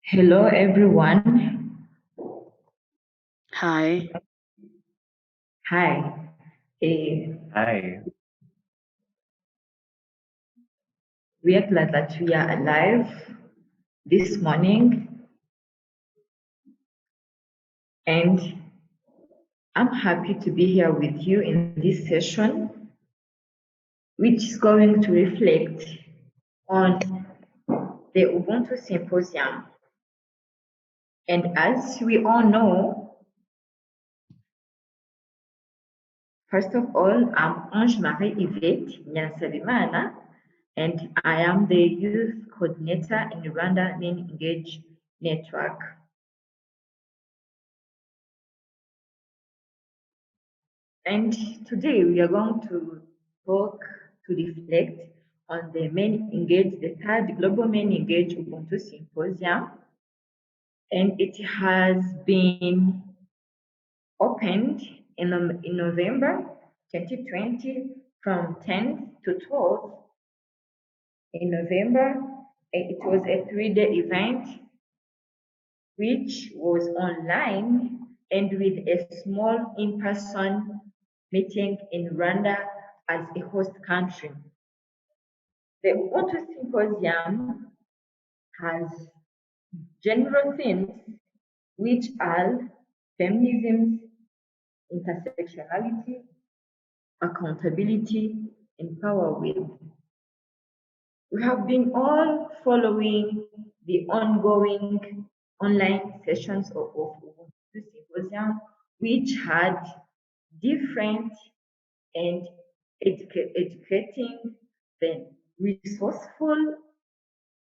Hello, everyone. Hi. Hi. Hi. We are glad that we are alive this morning, and I'm happy to be here with you in this session, which is going to reflect on the Ubuntu Symposium. And as we all know, first of all, I'm Ange Marie Yvette Nyansabimana, and I am the youth coordinator in Rwanda MenEngage Network. And today we are going to reflect on the the third Global MenEngage Ubuntu Symposium. And it has been opened in November 2020 from 10th to 12th in November. It was a 3-day event which was online and with a small in-person meeting in Rwanda as a host country. The Ubuntu Symposium has general themes which are feminism, intersectionality, accountability, and power will. We have been all following the ongoing online sessions of Ubuntu Symposium, which had different and educating, then resourceful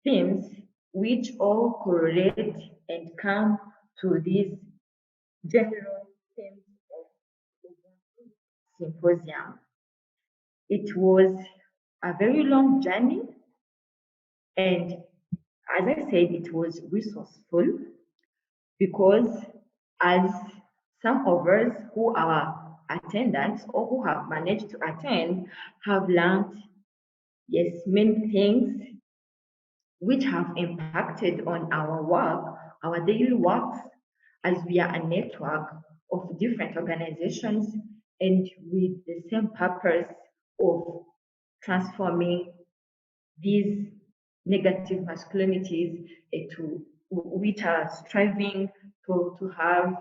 themes which all correlate and come to these general themes of Ubuntu Symposium. It was a very long journey, and as I said, it was resourceful because as some of us who are attendants or who have managed to attend have learned, yes, many things which have impacted on our work, our daily works, as we are a network of different organizations and with the same purpose of transforming these negative masculinities to which are striving to have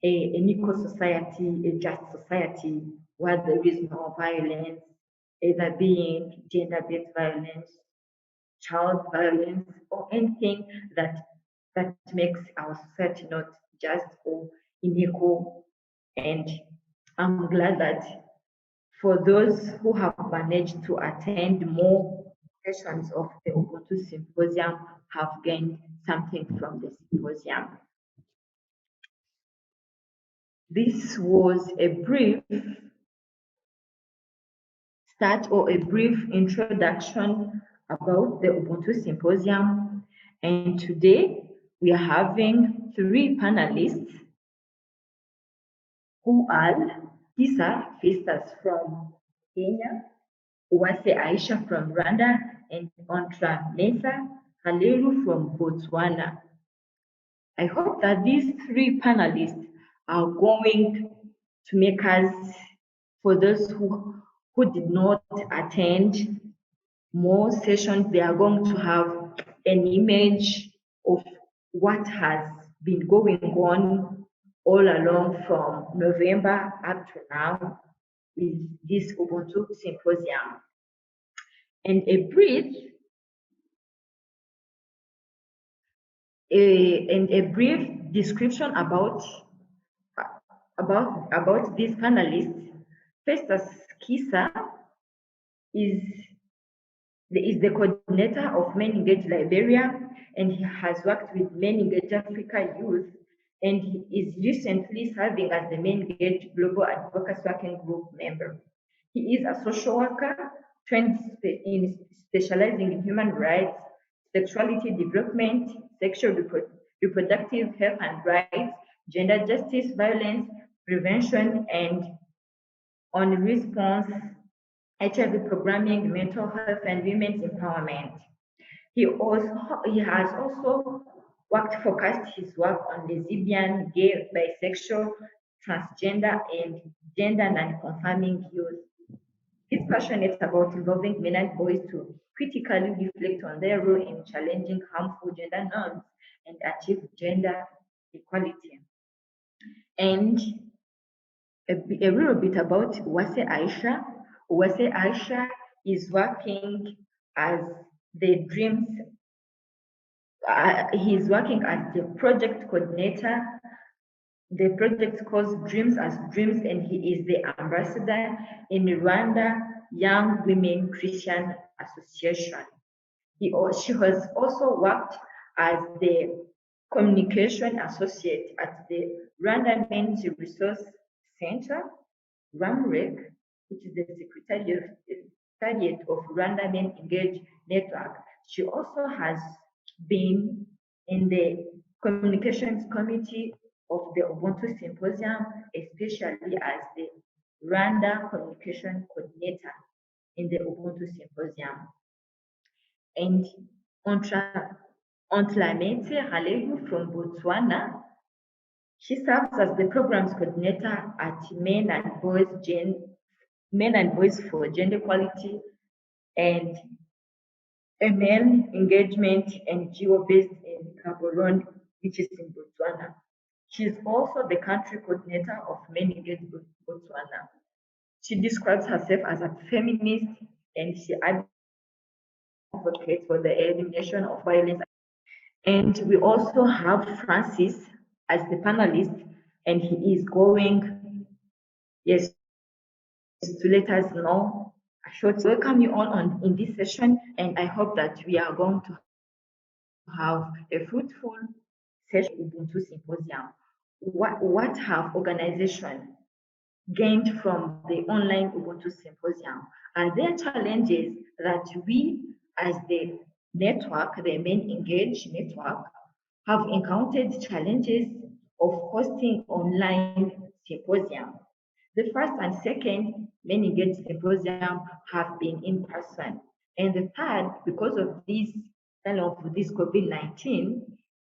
an equal society, a just society where there is no violence, either being gender-based violence, child violence, or anything that makes our society not just or unequal. And I'm glad that for those who have managed to attend more sessions of the Ubuntu Symposium have gained something from the symposium. This was a brief start or a brief introduction about the Ubuntu Symposium. And today we are having 3 panelists who are Kisa Festus from Kenya, Uwase Aisha from Rwanda, and Ontra Mesa Haleru from Botswana. I hope that these 3 panelists are going to make us, for those who did not attend more sessions, they are going to have an image of what has been going on all along from November up to now with this Ubuntu Symposium. And a brief description about these panelists. Festus Kisa is the coordinator of MenEngage Liberia, and he has worked with MenEngage Africa Youth, and he is recently serving as the MenEngage Global Advocacy Working Group member. He is a social worker trained in specializing in human rights, sexuality development, sexual reproductive health and rights, gender justice, violence prevention, and on response, HIV programming, mental health, and women's empowerment. He has also focused his work on lesbian, gay, bisexual, transgender, and gender non-conforming youth. He's passionate about involving men and boys to critically reflect on their role in challenging harmful gender norms and achieve gender equality. And a little bit about Uwase Aisha. Uwase Aisha is working as the Dreams, he's working as the project coordinator. The project calls Dreams as Dreams, and he is the ambassador in Rwanda Young Women Christian Association. She has also worked as the communication associate at the Rwanda Men's Resource Center, RAMREC, which is the Secretariat of Rwanda MenEngage Network. She also has been in the communications committee of the Ubuntu Symposium, especially as the Rwanda communication coordinator in the Ubuntu Symposium. And Ontlamete Halegu from Botswana, she serves as the programs coordinator at Men and Boys for Gender Equality and ML Engagement NGO based in Gaborone, which is in Botswana. She's also the country coordinator of MenEngage Botswana. She describes herself as a feminist and she advocates for the elimination of violence. And we also have Francis as the panelist, and he is going, yes, to let us know a short welcome you all in this session, and I hope that we are going to have a fruitful session Ubuntu Symposium. What have organizations gained from the online Ubuntu Symposium? Are there challenges that we as the network, the MenEngage network, have encountered challenges of hosting online symposium? The first and second MenEngage symposium have been in person. And the third, because of this COVID-19,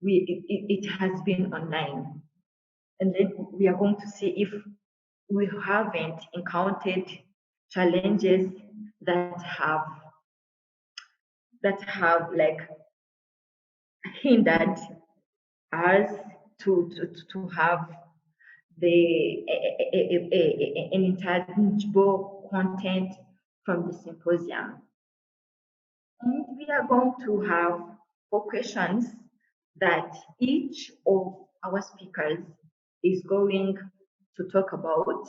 it has been online. And then we are going to see if we haven't encountered challenges that have like hindered us to have an intangible content from the symposium. And we are going to have 4 questions that each of our speakers is going to talk about.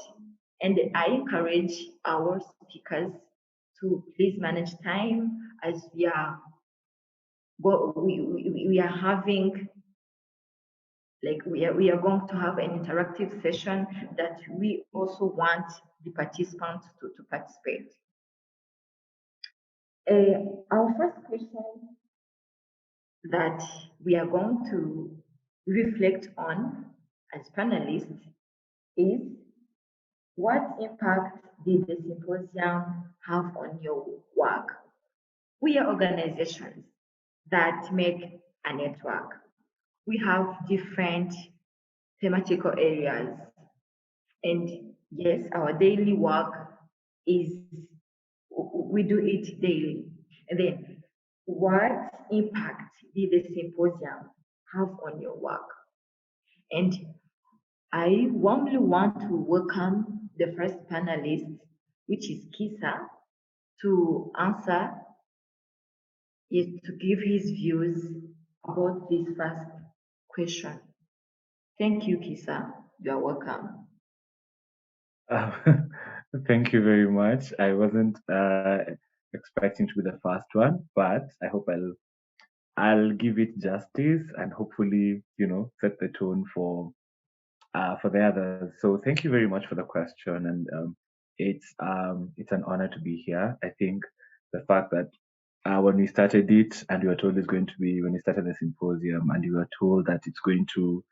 And I encourage our speakers to please manage time as we are having, like we are going to have an interactive session that we also want the participants to participate. Our first question that we are going to reflect on as panelists is, what impact did the symposium have on your work? We are organizations that make a network. We have different thematical areas. And yes, our daily work is, we do it daily. And then, what impact did the symposium have on your work? And I warmly want to welcome the first panelist, which is Kisa, to answer, to give his views about this first question. Thank you, Kisa. You are welcome. Thank you very much. I wasn't expecting to be the first one, but I hope I'll give it justice and hopefully, set the tone for the others. So thank you very much for the question, and it's an honor to be here. I think the fact that when we started it and we were told it's going to be, when we started the symposium and we were told that it's going to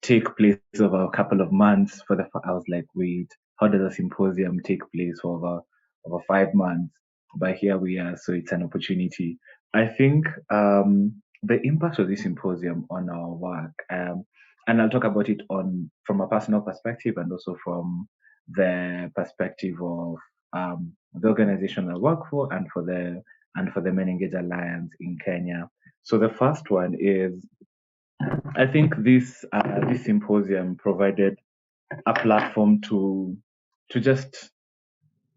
take place over a couple of months, I was like, wait, how does a symposium take place for over 5 months? But here we are, so it's an opportunity I think the impact of this symposium on our work, and I'll talk about it from a personal perspective and also from the perspective of the organization I work for and for the MenEngage Alliance in Kenya. So the first one is, I think this symposium provided a platform to just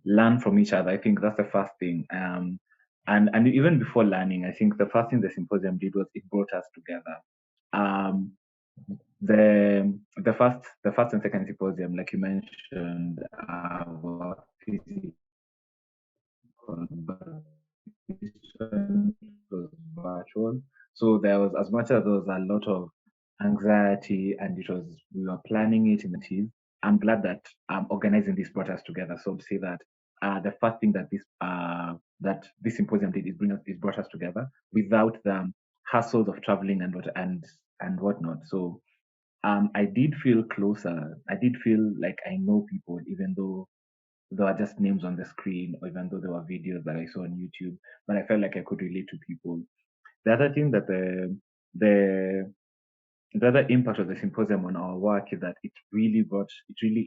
learn from each other. I think that's the first thing. And even before learning, I think the first thing the symposium did was it brought us together. Um, the first and second symposium, like you mentioned, were physical, but this one was virtual. So there was, as much as there was a lot of anxiety, and we were planning it in the team. I'm glad that organizing this brought us together. So to say that the first thing that this symposium did is brought us together without the hassles of traveling and whatnot. So I did feel closer. I did feel like I know people, even though there are just names on the screen, or even though there were videos that I saw on YouTube. But I felt like I could relate to people. The other thing that the the other impact of the symposium on our work is that it really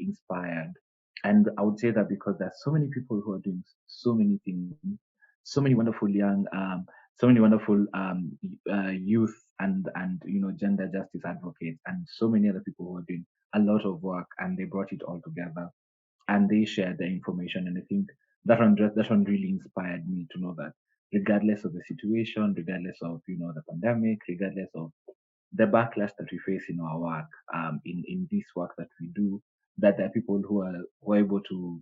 inspired. And I would say that because there's so many people who are doing so many things, so many wonderful so many wonderful youth and gender justice advocates, and so many other people who are doing a lot of work, and they brought it all together and they shared the information. And I think that one really inspired me to know that regardless of the situation, regardless of the pandemic, regardless of the backlash that we face in our work, in this work that we do, that there are people who are able to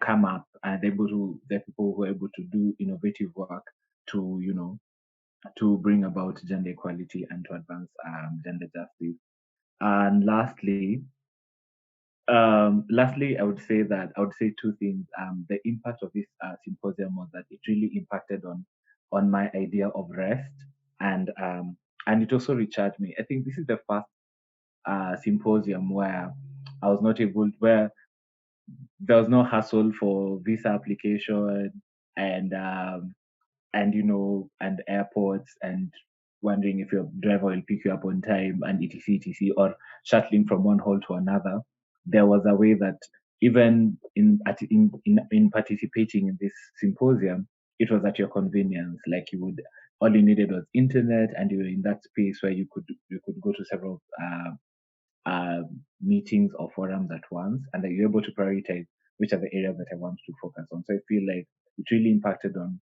come up, and there are people who are able to do innovative work to to bring about gender equality and to advance gender justice. And lastly, I would say two things. The impact of this symposium was that it really impacted on my idea of rest, and it also recharged me. I think this is the first symposium where where there was no hassle for visa application and and airports, and wondering if your driver will pick you up on time, and etc or shuttling from one hall to another. There was a way that even in participating in this symposium, it was at your convenience. Like all you needed was internet, and you were in that space where you could go to several uh, meetings or forums at once, and that you're able to prioritize which are the areas that I want to focus on. So I feel like it really impacted on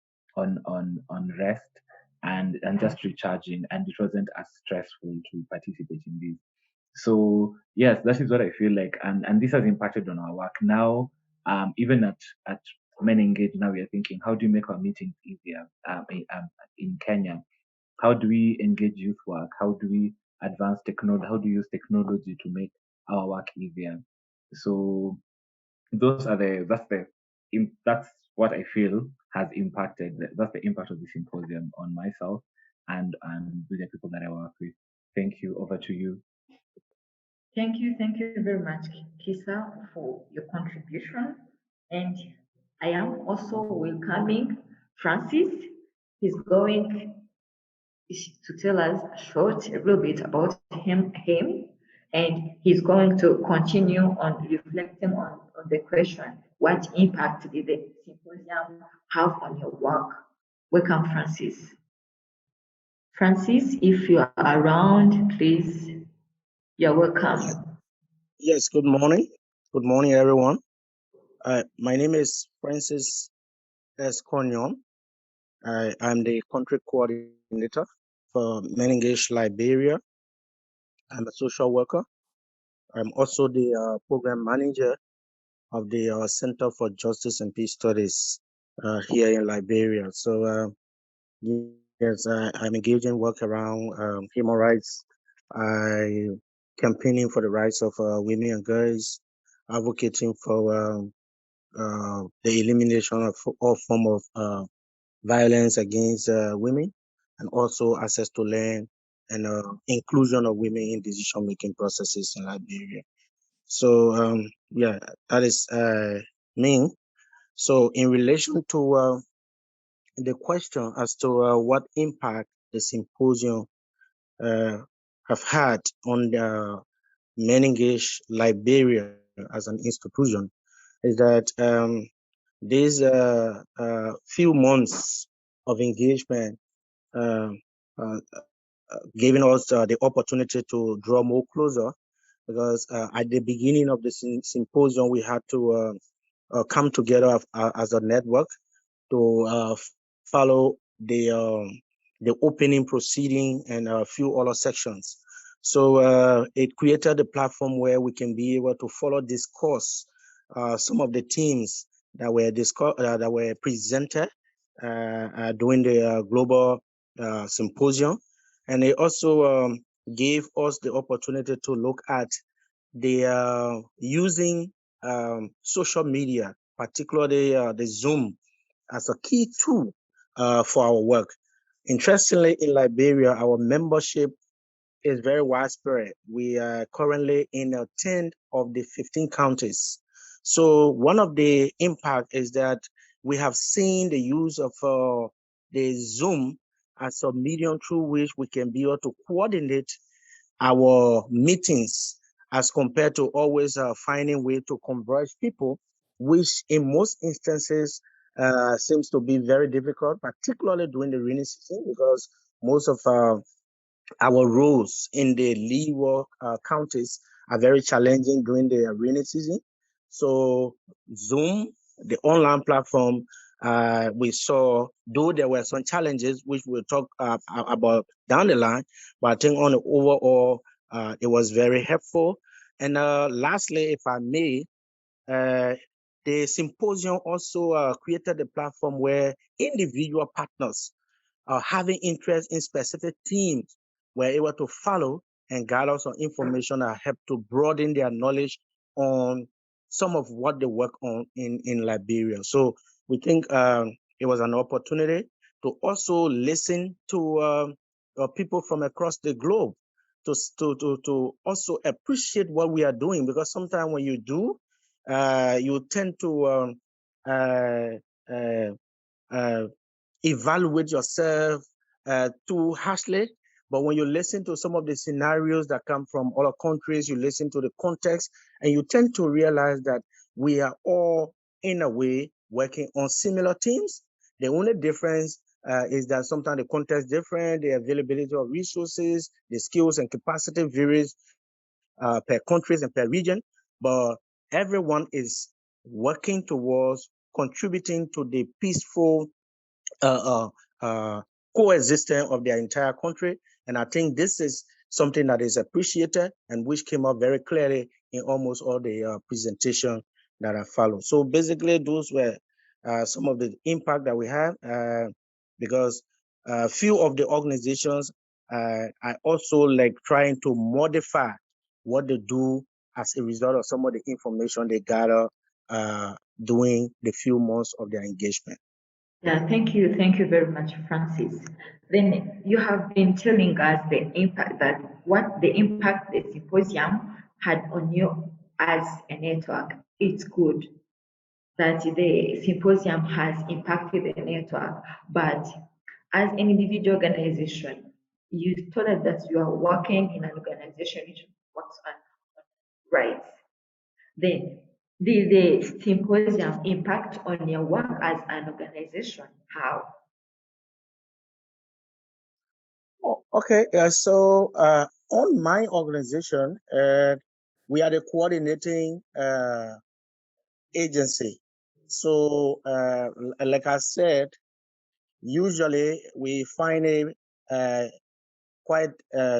rest and just recharging, and it wasn't as stressful to participate in this. So yes, that is what I feel like, and this has impacted on our work now. Even at Men Engage now, we are thinking, how do you make our meetings easier in Kenya? How do we engage youth work? How do we advance technology? How do we use technology to make our work easier? So those are the that's what I feel has impacted. That's the impact of the symposium on myself and with the people that I work with. Thank you. Over to you. Thank you very much, Kisa, for your contribution. And I am also welcoming Francis. He's going to tell us a little bit about him, and he's going to continue on reflecting on the question, what impact did the symposium have on your work? Welcome, Francis. Francis, if you are around, please, you're welcome. Yes, good morning. Good morning, everyone. My name is Francis S. Conyon. I'm the country coordinator for MenEngage Liberia. I'm a social worker. I'm also the program manager of the Center for Justice and Peace Studies here in Liberia. So, yes, I'm engaging work around human rights. I campaigning for the rights of women and girls, advocating for the elimination of all form of violence against women, and also access to land and inclusion of women in decision-making processes in Liberia. So yeah, that is me. So in relation to the question as to what impact the symposium have had on the MenEngage Liberia as an institution, is that these few months of engagement um, uh, giving us the opportunity to draw more closer, because at the beginning of the symposium we had to come together as a network to follow the opening proceeding and a few other sections. So it created a platform where we can be able to follow discourse some of the themes that were presented during the global symposium, and it also gave us the opportunity to look at the using social media, particularly the Zoom, as a key tool for our work. Interestingly, in Liberia, our membership is very widespread. We are currently in 10 of the 15 counties. So one of the impact is that we have seen the use of the Zoom as a medium through which we can be able to coordinate our meetings as compared to always finding way to converge people, which in most instances seems to be very difficult, particularly during the rainy season, because most of our roles in the leeward counties are very challenging during the rainy season. So Zoom, the online platform, we saw, though there were some challenges, which we'll talk about down the line, but I think on the overall, it was very helpful. And lastly, if I may, uh, the symposium also created a platform where individual partners having interest in specific themes were able to follow and gather some information that help to broaden their knowledge on some of what they work on in Liberia. So we think it was an opportunity to also listen to people from across the globe to also appreciate what we are doing, because sometimes when you do, you tend to uh, uh, uh, evaluate yourself too harshly. But when you listen to some of the scenarios that come from other countries, you listen to the context, and you tend to realize that we are all, in a way, working on similar themes. The only difference is that sometimes the context is different, the availability of resources, the skills and capacity varies per countries and per region, but everyone is working towards contributing to the peaceful uh, coexistence of their entire country. And I think this is something that is appreciated and which came up very clearly in almost all the presentation that I followed. So basically, those were some of the impact that we have, because few of the organizations are also like trying to modify what they do as a result of some of the information they gather during the few months of their engagement. Yeah, thank you very much, Francis. Then you have been telling us the impact that what the impact the symposium had on you as a network. It's good that the symposium has impacted the network, but as an individual organization, you told us that you are working in an organization which works on rights. Then the symposium impact on your work as an organization? How? Oh, okay, so on my organization, we are the coordinating agency. So, like I said, usually we find it uh, quite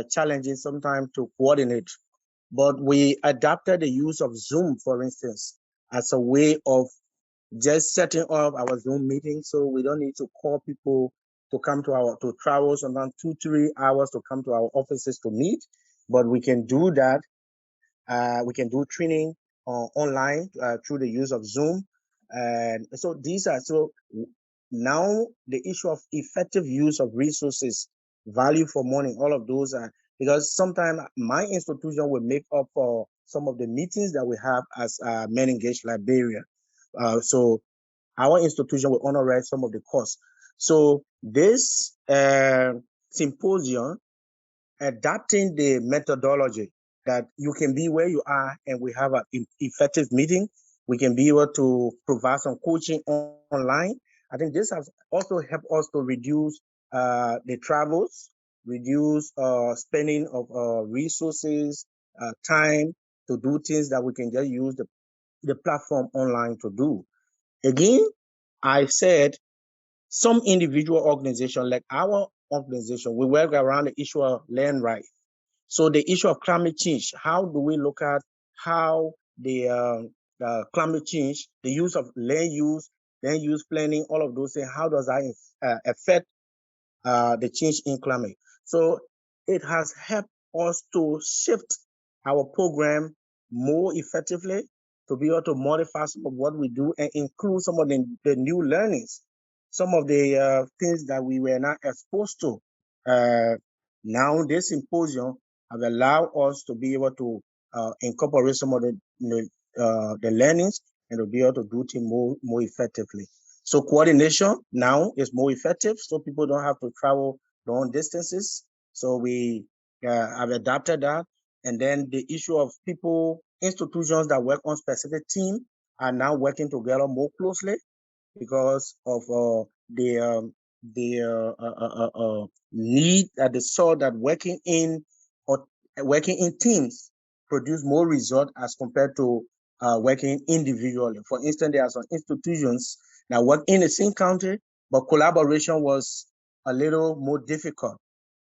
challenging sometimes to coordinate, but we adapted the use of Zoom, for instance, as a way of just setting up our Zoom meeting, so we don't need to call people to come to travel sometimes 2-3 hours to come to our offices to meet, but we can do that. We can do training online through the use of Zoom, and so these are so now the issue of effective use of resources, value for money, all of those are, because sometimes my institution will make up for some of the meetings that we have as MenEngage Liberia. So our institution will honor some of the costs. So this symposium, adapting the methodology that you can be where you are and we have an effective meeting. We can be able to provide some coaching online. I think this has also helped us to reduce the travels, reduce spending of resources, time to do things that we can just use the platform online to do. Again, I said some individual organization like our organization, we work around the issue of land rights. So the issue of climate change, how do we look at how the climate change, the use of land use planning, all of those things, how does that affect the change in climate? So it has helped us to shift our program more effectively to be able to modify some of what we do and include some of the new learnings, some of the things that we were not exposed to. Now this symposium have allowed us to be able to incorporate some of the learnings and to be able to do things more effectively. So coordination now is more effective, so people don't have to travel long distances. So we have adapted that. And then the issue of people, institutions that work on specific team are now working together more closely because of the need that they saw that working in teams produce more result as compared to working individually. For instance, there are some institutions that work in the same country, but collaboration was a little more difficult.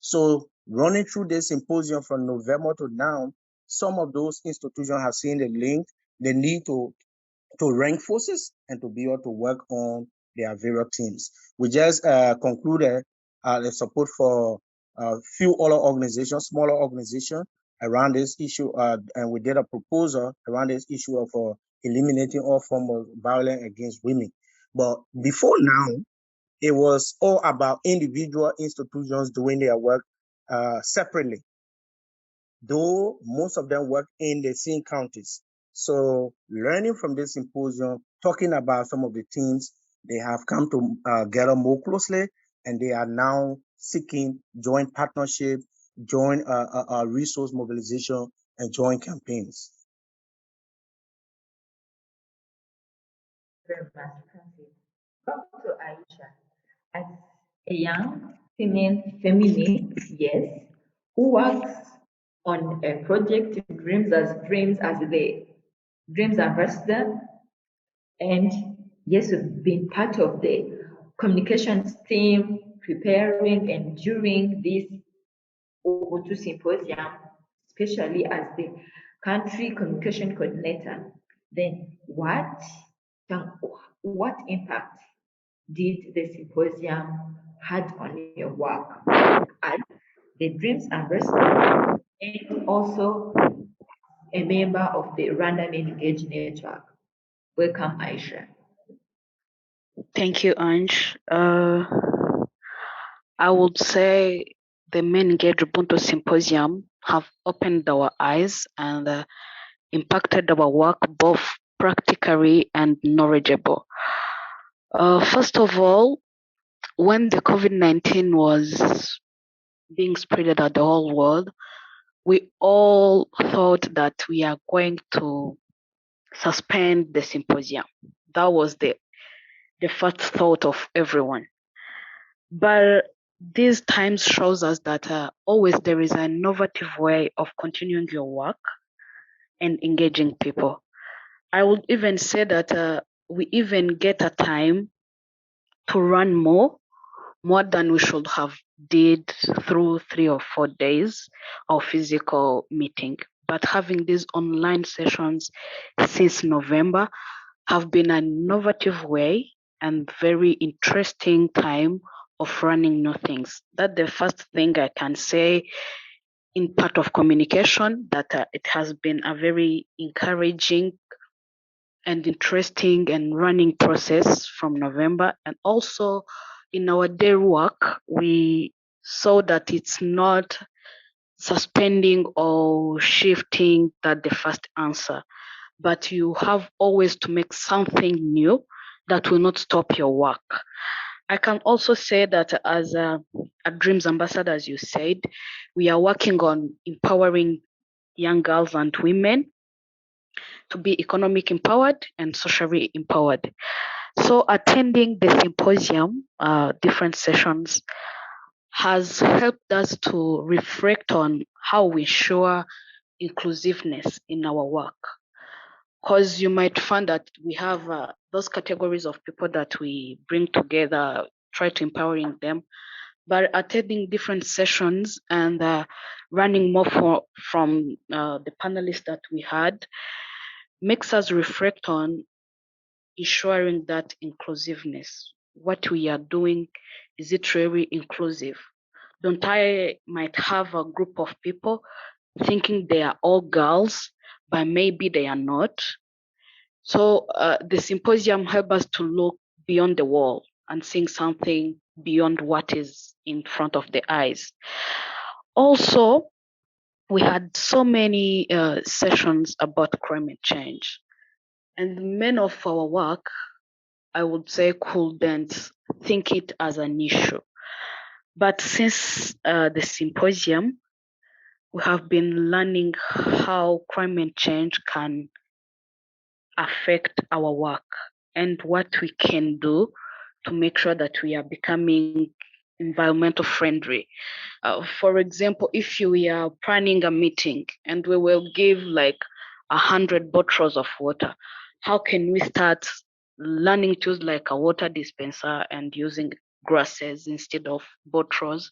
So running through this symposium from November to now, some of those institutions have seen the need to rank forces and to be able to work on their various teams. We just concluded the support for a few other organizations, smaller organizations around this issue, and we did a proposal around this issue of eliminating all forms of violence against women. But before now, it was all about individual institutions doing their work separately, though most of them work in the same counties. So learning from this symposium, talking about some of the things, they have come to gather more closely, and they are now seeking joint partnership, joint resource mobilization, and joint campaigns. Very much, Francis. Come to Aisha. As a young female feminist, yes, who works on a project Dreams as the Dreams Ambassador, and yes, we've been part of the communications team preparing and during this Ubuntu Symposium, especially as the country communication coordinator. Then what impact did the symposium had on your work as the Dreams Ambassador and also a member of the Random Engage Network? Welcome, Aisha. Thank you, Ange. I would say the MenEngage Ubuntu Symposium have opened our eyes and impacted our work both practically and knowledgeable. First of all, when the COVID-19 was being spread at the whole world, we all thought that we are going to suspend the symposium. That was the first thought of everyone. But these times shows us that always there is an innovative way of continuing your work and engaging people. I would even say that we even get a time to run more than we should have did through 3 or 4 days of physical meeting. But having these online sessions since November have been an innovative way and very interesting time of running new things. That's the first thing I can say in part of communication, that it has been a very encouraging and interesting and running process from November. And also in our day work, we saw that it's not suspending or shifting that the first answer, but you have always to make something new that will not stop your work. I can also say that as a Dreams Ambassador, as you said, we are working on empowering young girls and women to be economic empowered and socially empowered. So attending the symposium, different sessions, has helped us to reflect on how we ensure inclusiveness in our work. Because you might find that we have those categories of people that we bring together, try to empowering them, but attending different sessions and running more from the panelists that we had makes us reflect on ensuring that inclusiveness. What we are doing, is it really inclusive? Don't I might have a group of people thinking they are all girls, but maybe they are not. So the symposium helped us to look beyond the wall and seeing something beyond what is in front of the eyes. Also, we had so many sessions about climate change, and many of our work, I would say, couldn't think it as an issue. But since the symposium, we have been learning how climate change can affect our work and what we can do to make sure that we are becoming environmental friendly. For example, if we are planning a meeting and we will give like 100 bottles of water, how can we start learning to use like a water dispenser and using glasses instead of bottles,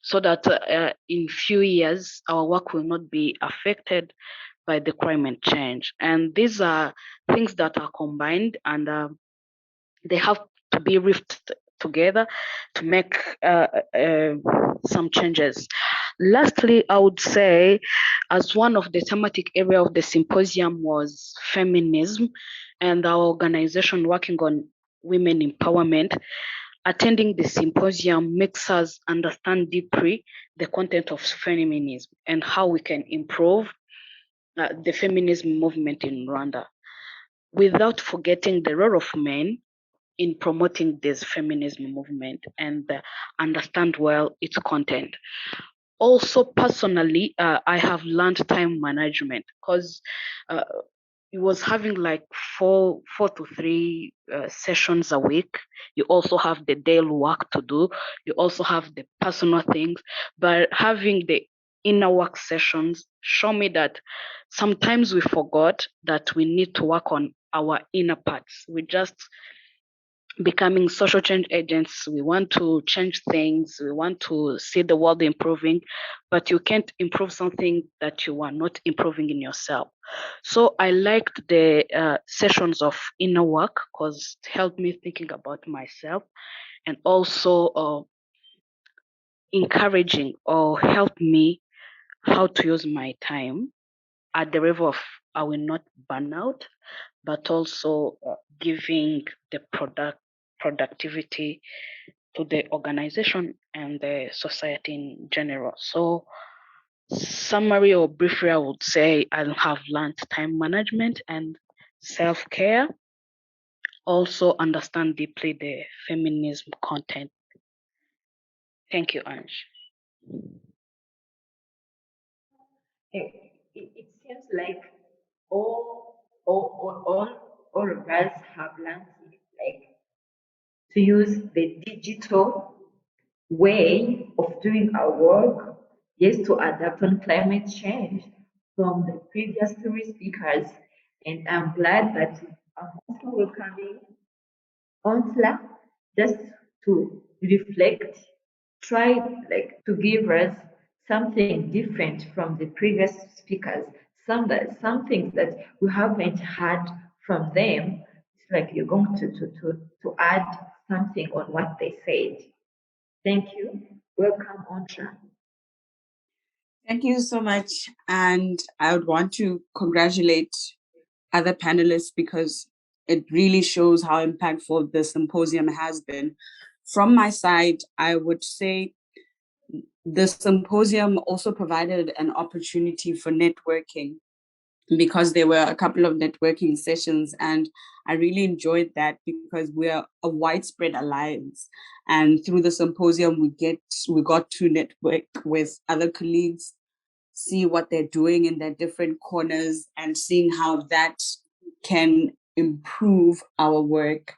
so that in few years our work will not be affected by the climate change? And these are things that are combined, and they have to be riffed together to make some changes. Lastly, I would say, as one of the thematic area of the symposium was feminism, and our organization working on women empowerment, attending the symposium makes us understand deeply the content of feminism and how we can improve the feminism movement in Rwanda, without forgetting the role of men in promoting this feminism movement and understand well its content. Also, personally, I have learned time management, because it was having like four to three sessions a week. You also have the daily work to do. You also have the personal things. But having the inner work sessions show me that sometimes we forgot that we need to work on our inner parts. We just becoming social change agents. We want to change things. We want to see the world improving, but you can't improve something that you are not improving in yourself. So I liked the sessions of inner work, because it helped me thinking about myself, and also encouraging or help me how to use my time at the level of I will not burn out, but also giving the productivity to the organization and the society in general. So, summary or briefly, I would say I have learned time management and self-care. Also understand deeply the feminism content. Thank you, Ange. It seems like all of us have learned like to use the digital way of doing our work, yes, to adapt on climate change from the previous three speakers. And I'm glad that I'm also welcoming Onsla just to reflect, try like to give us something different from the previous speakers, some things that we haven't heard from them. It's like you're going to add something on what they said. Thank you. Welcome, Onsla. Thank you so much. And I would want to congratulate other panelists, because it really shows how impactful the symposium has been. From my side, I would say the symposium also provided an opportunity for networking. because there were a couple of networking sessions, and I really enjoyed that because we're a widespread alliance. And through the symposium, we got to network with other colleagues, see what they're doing in their different corners, and seeing how that can improve our work.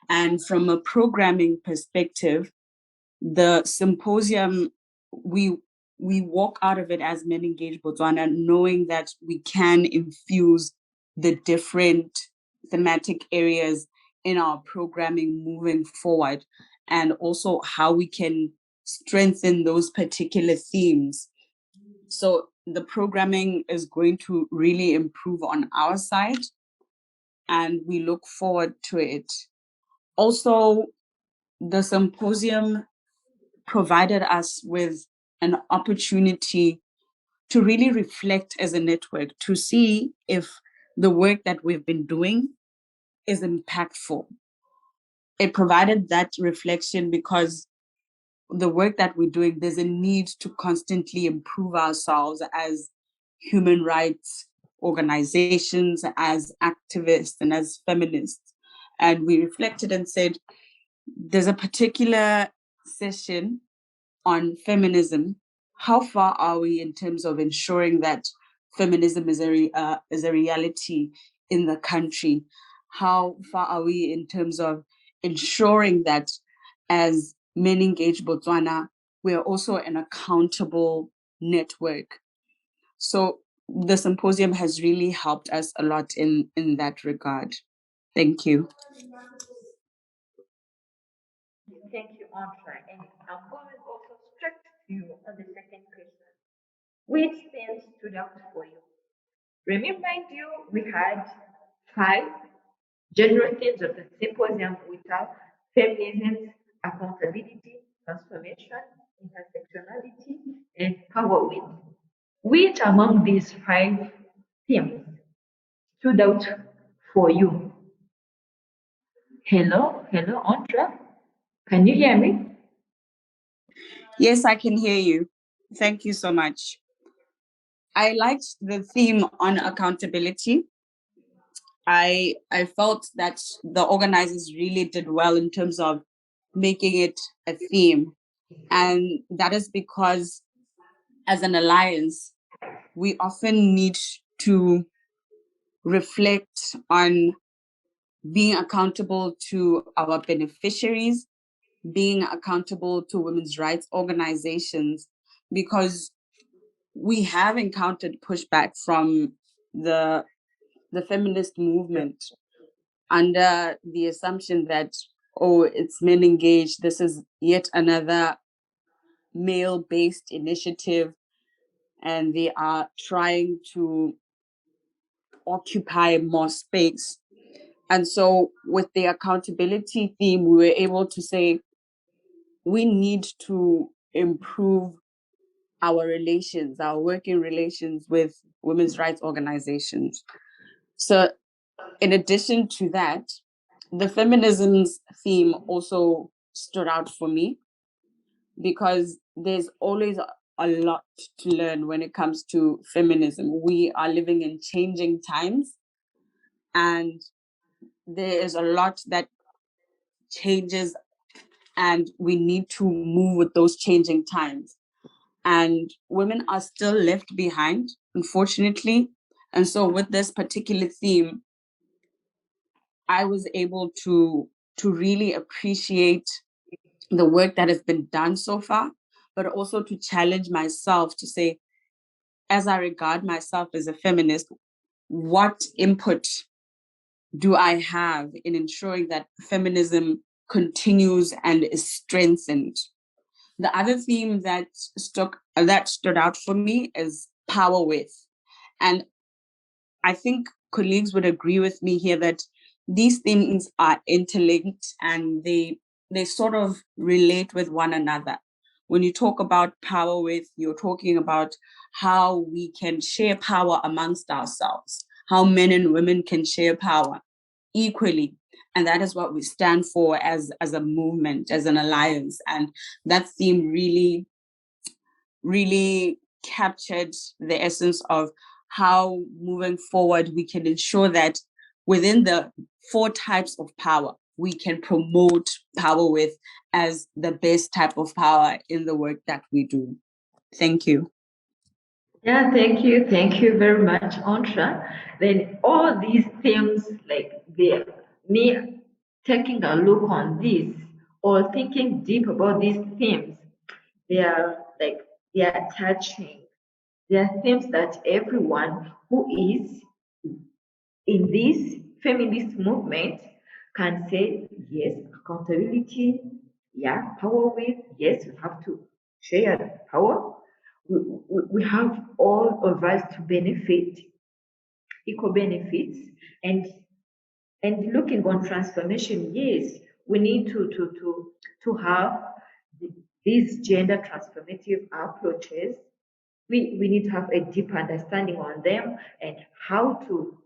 And from a programming perspective, the symposium, we walk out of it as MenEngage Botswana knowing that we can infuse the different thematic areas in our programming moving forward, and also how we can strengthen those particular themes. So the programming is going to really improve on our side, and we look forward to it. Also, the symposium provided us with an opportunity to really reflect as a network, to see if the work that we've been doing is impactful. It provided that reflection because the work that we're doing, there's a need to constantly improve ourselves as human rights organizations, as activists, and as feminists. And we reflected and said, there's a particular session on feminism. How far are we in terms of ensuring that feminism is a reality in the country? How far are we in terms of ensuring that as MenEngage Botswana, we are also an accountable network? So the symposium has really helped us a lot in that regard. Thank you. Thank you, Andra. And I'm going also straight to you on the second question. Which themes stood out for you? Remind you, we had 5 general themes of the symposium, which are feminism, accountability, transformation, intersectionality, and power with. Which among these 5 themes stood out for you? Hello, Andra. Can you hear me? Yes, I can hear you. Thank you so much. I liked the theme on accountability. I felt that the organizers really did well in terms of making it a theme. And that is because as an alliance, we often need to reflect on being accountable to our beneficiaries, being accountable to women's rights organizations, because we have encountered pushback from the feminist movement under the assumption that, oh, it's MenEngage, this is yet another male-based initiative, and they are trying to occupy more space. And so with the accountability theme, we were able to say, we need to improve our relations, our working relations with women's rights organizations. So in addition to that, the feminisms theme also stood out for me because there's always a lot to learn when it comes to feminism. We are living in changing times, and there is a lot that changes, and we need to move with those changing times. And women are still left behind, unfortunately. And so with this particular theme, I was able to really appreciate the work that has been done so far, but also to challenge myself to say, as I regard myself as a feminist, what input do I have in ensuring that feminism continues and is strengthened? The other theme that stood out for me is power with. And I think colleagues would agree with me here that these themes are interlinked and they sort of relate with one another. When you talk about power with, you're talking about how we can share power amongst ourselves, how men and women can share power equally. And that is what we stand for as a movement, as an alliance. And that theme really, really captured the essence of how moving forward we can ensure that within the 4 types of power, we can promote power with as the best type of power in the work that we do. Thank you. Yeah, thank you. Thank you very much, Antra. Then all these themes, like me taking a look on this or thinking deep about these themes, they are touching. They are themes that everyone who is in this feminist movement can say, yes, accountability, yeah, power with, yes, we have to share power. We have all of us to benefit, equal benefits, and looking on transformation, yes, we need to have these gender transformative approaches. We need to have a deep understanding on them and how to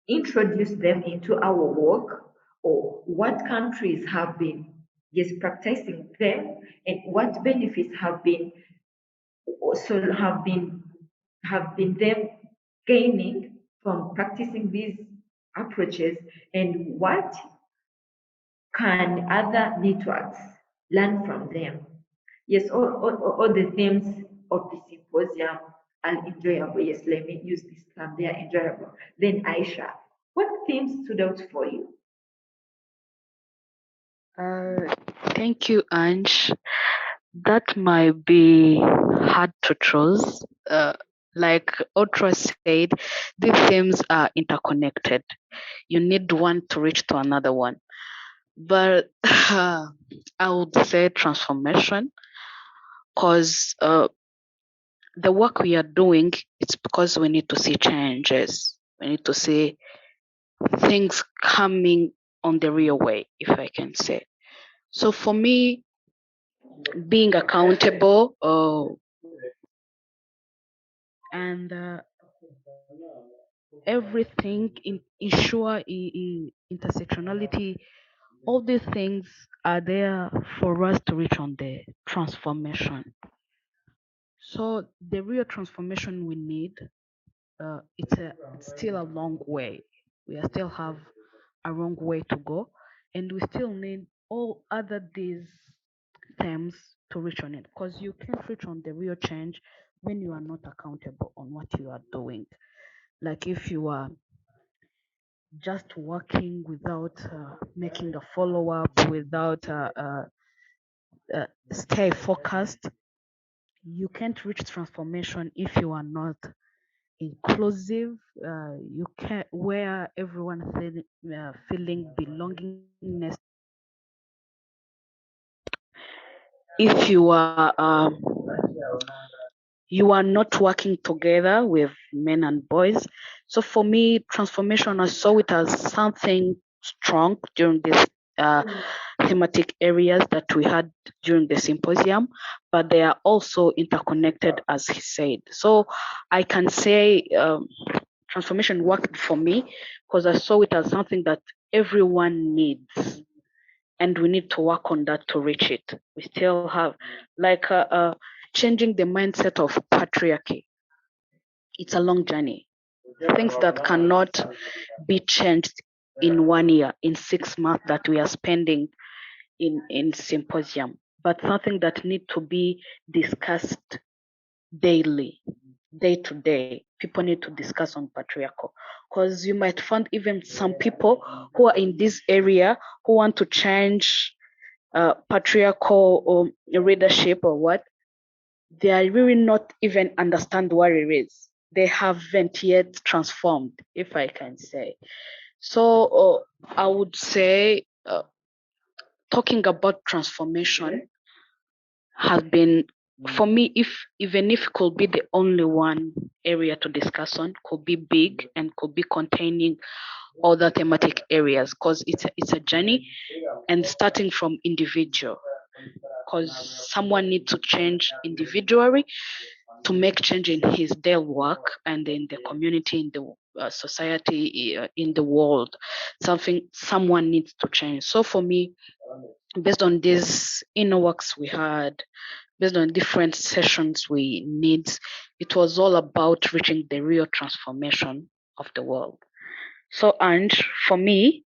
introduce them into our work, or what countries have been, yes, practicing them, and what benefits have been also have been them gaining from practicing these approaches, and what can other networks learn from them. Yes, all the themes of the symposium are enjoyable. Yes, let me use this term, they are enjoyable. Then Aisha, what themes stood out for you? Thank you, Ange. That might be hard to choose. Like Otra said, these themes are interconnected. You need one to reach to another one. But I would say transformation, because the work we are doing, it's because we need to see changes. We need to see things coming on the real way, if I can say. So for me, being accountable and everything in ensure intersectionality, all these things are there for us to reach on the transformation. So the real transformation we need, it's still a long way. We still have a long way to go, and we still need all other these themes to reach on it, because you can't reach on the real change when you are not accountable on what you are doing. Like if you are just working without making a follow up, without stay focused, you can't reach transformation if you are not inclusive. You can where everyone feeling belongingness. If you are not working together with men and boys. So for me, transformation, I saw it as something strong during this thematic areas that we had during the symposium, but they are also interconnected, as he said. So I can say transformation worked for me because I saw it as something that everyone needs, and we need to work on that to reach it. We still have like changing the mindset of patriarchy. It's a long journey. Things that cannot be changed in 1 year, in 6 months that we are spending in symposium, but something that need to be discussed daily, day to day. People need to discuss on patriarchal, because you might find even some people who are in this area who want to change patriarchal leadership or what, they are really not even understand what it is. They haven't yet transformed, if I can say. So I would say talking about transformation has been, for me, if even if it could be the only one area to discuss on, could be big and could be containing other thematic areas, because it's a journey, and starting from individual, because someone needs to change individually to make change in his daily work and in the community, in the society, in the world. Someone needs to change. So for me, based on these inner works we had, based on different sessions we need, it was all about reaching the real transformation of the world. So, and for me,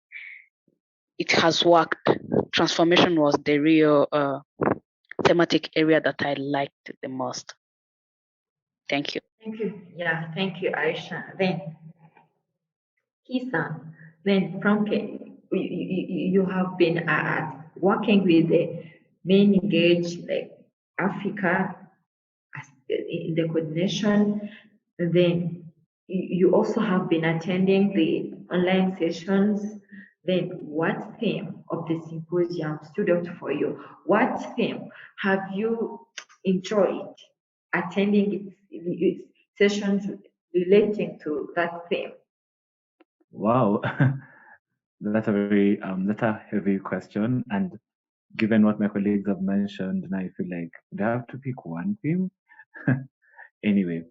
it has worked. Transformation was the real thematic area that I liked the most. Thank you. Thank you. Yeah, thank you, Aisha. Then, Kisa, then Franke, you have been working with the MenEngage, like Africa, in the coordination. And then you also have been attending the online sessions. Then what theme of the symposium stood out for you? What theme have you enjoyed attending its sessions relating to that theme? Wow, that's a heavy question. And given what my colleagues have mentioned, now I feel like do I have to pick one theme? Anyway,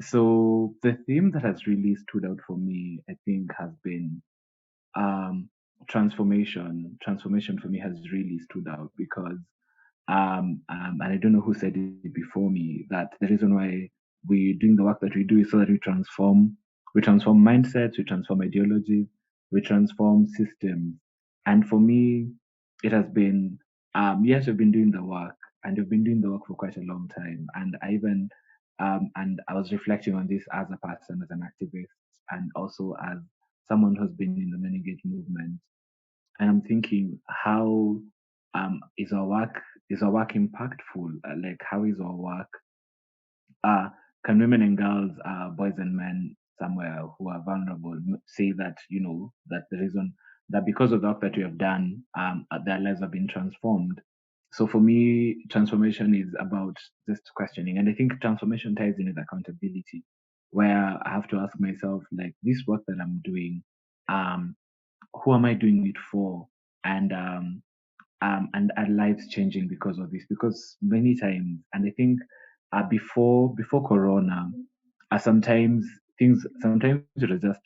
so the theme that has really stood out for me, I think, has been transformation. Transformation for me has really stood out because and I don't know who said it before me, that the reason why we're doing the work that we do is so that we transform mindsets, we transform ideologies, we transform systems. And for me, it has been, yes, we've been doing the work, and we've been doing the work for quite a long time. And and I was reflecting on this as a person, as an activist, and also as someone who's been in the MenEngage movement. And I'm thinking, how is our work impactful? Like, how is our work? Can women and girls, boys and men somewhere who are vulnerable, say that that the reason that because of the work that we have done, their lives have been transformed? So for me, transformation is about just questioning, and I think transformation ties in with accountability, where I have to ask myself, like, this work that I'm doing, um, who am I doing it for? And our lives changing because of this. Because many times, and I think before Corona, sometimes it was just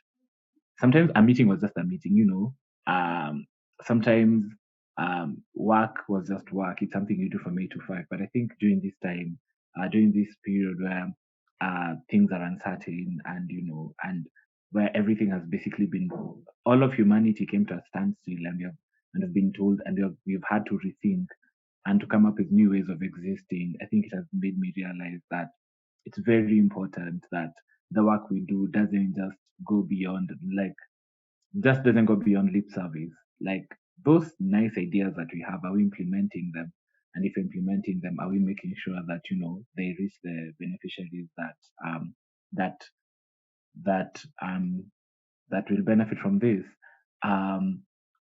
sometimes a meeting was just a meeting, sometimes work was just work. It's something you do from 8 to 5. But I think during this time, during this period where things are uncertain, and and where everything has basically been, all of humanity came to a standstill, and have been told, and we've had to rethink and to come up with new ways of existing. I think it has made me realize that it's very important that the work we do doesn't just go beyond, like, just doesn't go beyond lip service. Like, those nice ideas that we have, are we implementing them? And if implementing them, are we making sure that they reach the beneficiaries that that that will benefit from this? Um,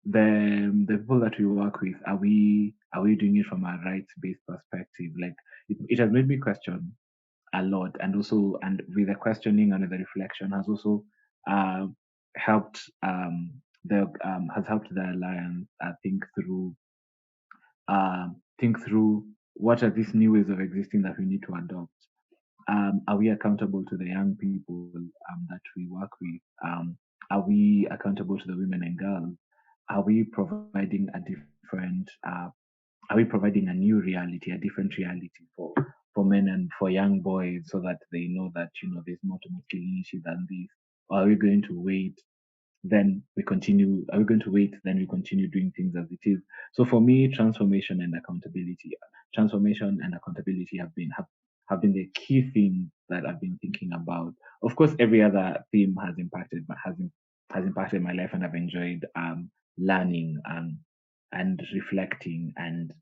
the people that we work with, are we doing it from a rights based perspective? Like, it has made me question a lot, and also, and with the questioning and the reflection has also uh, helped the has helped the alliance think through what are these new ways of existing that we need to adopt. Are we accountable to the young people that we work with? Are we accountable to the women and girls? Are we providing a different are we providing a new reality, a different reality for men and for young boys, so that they know that there's more to masculinity than this? Or are we going to wait? Then we continue. Are we going to wait? Then we continue doing things as it is. So for me, transformation and accountability have been the key themes that I've been thinking about. Of course, every other theme has impacted my life, and I've enjoyed learning and reflecting and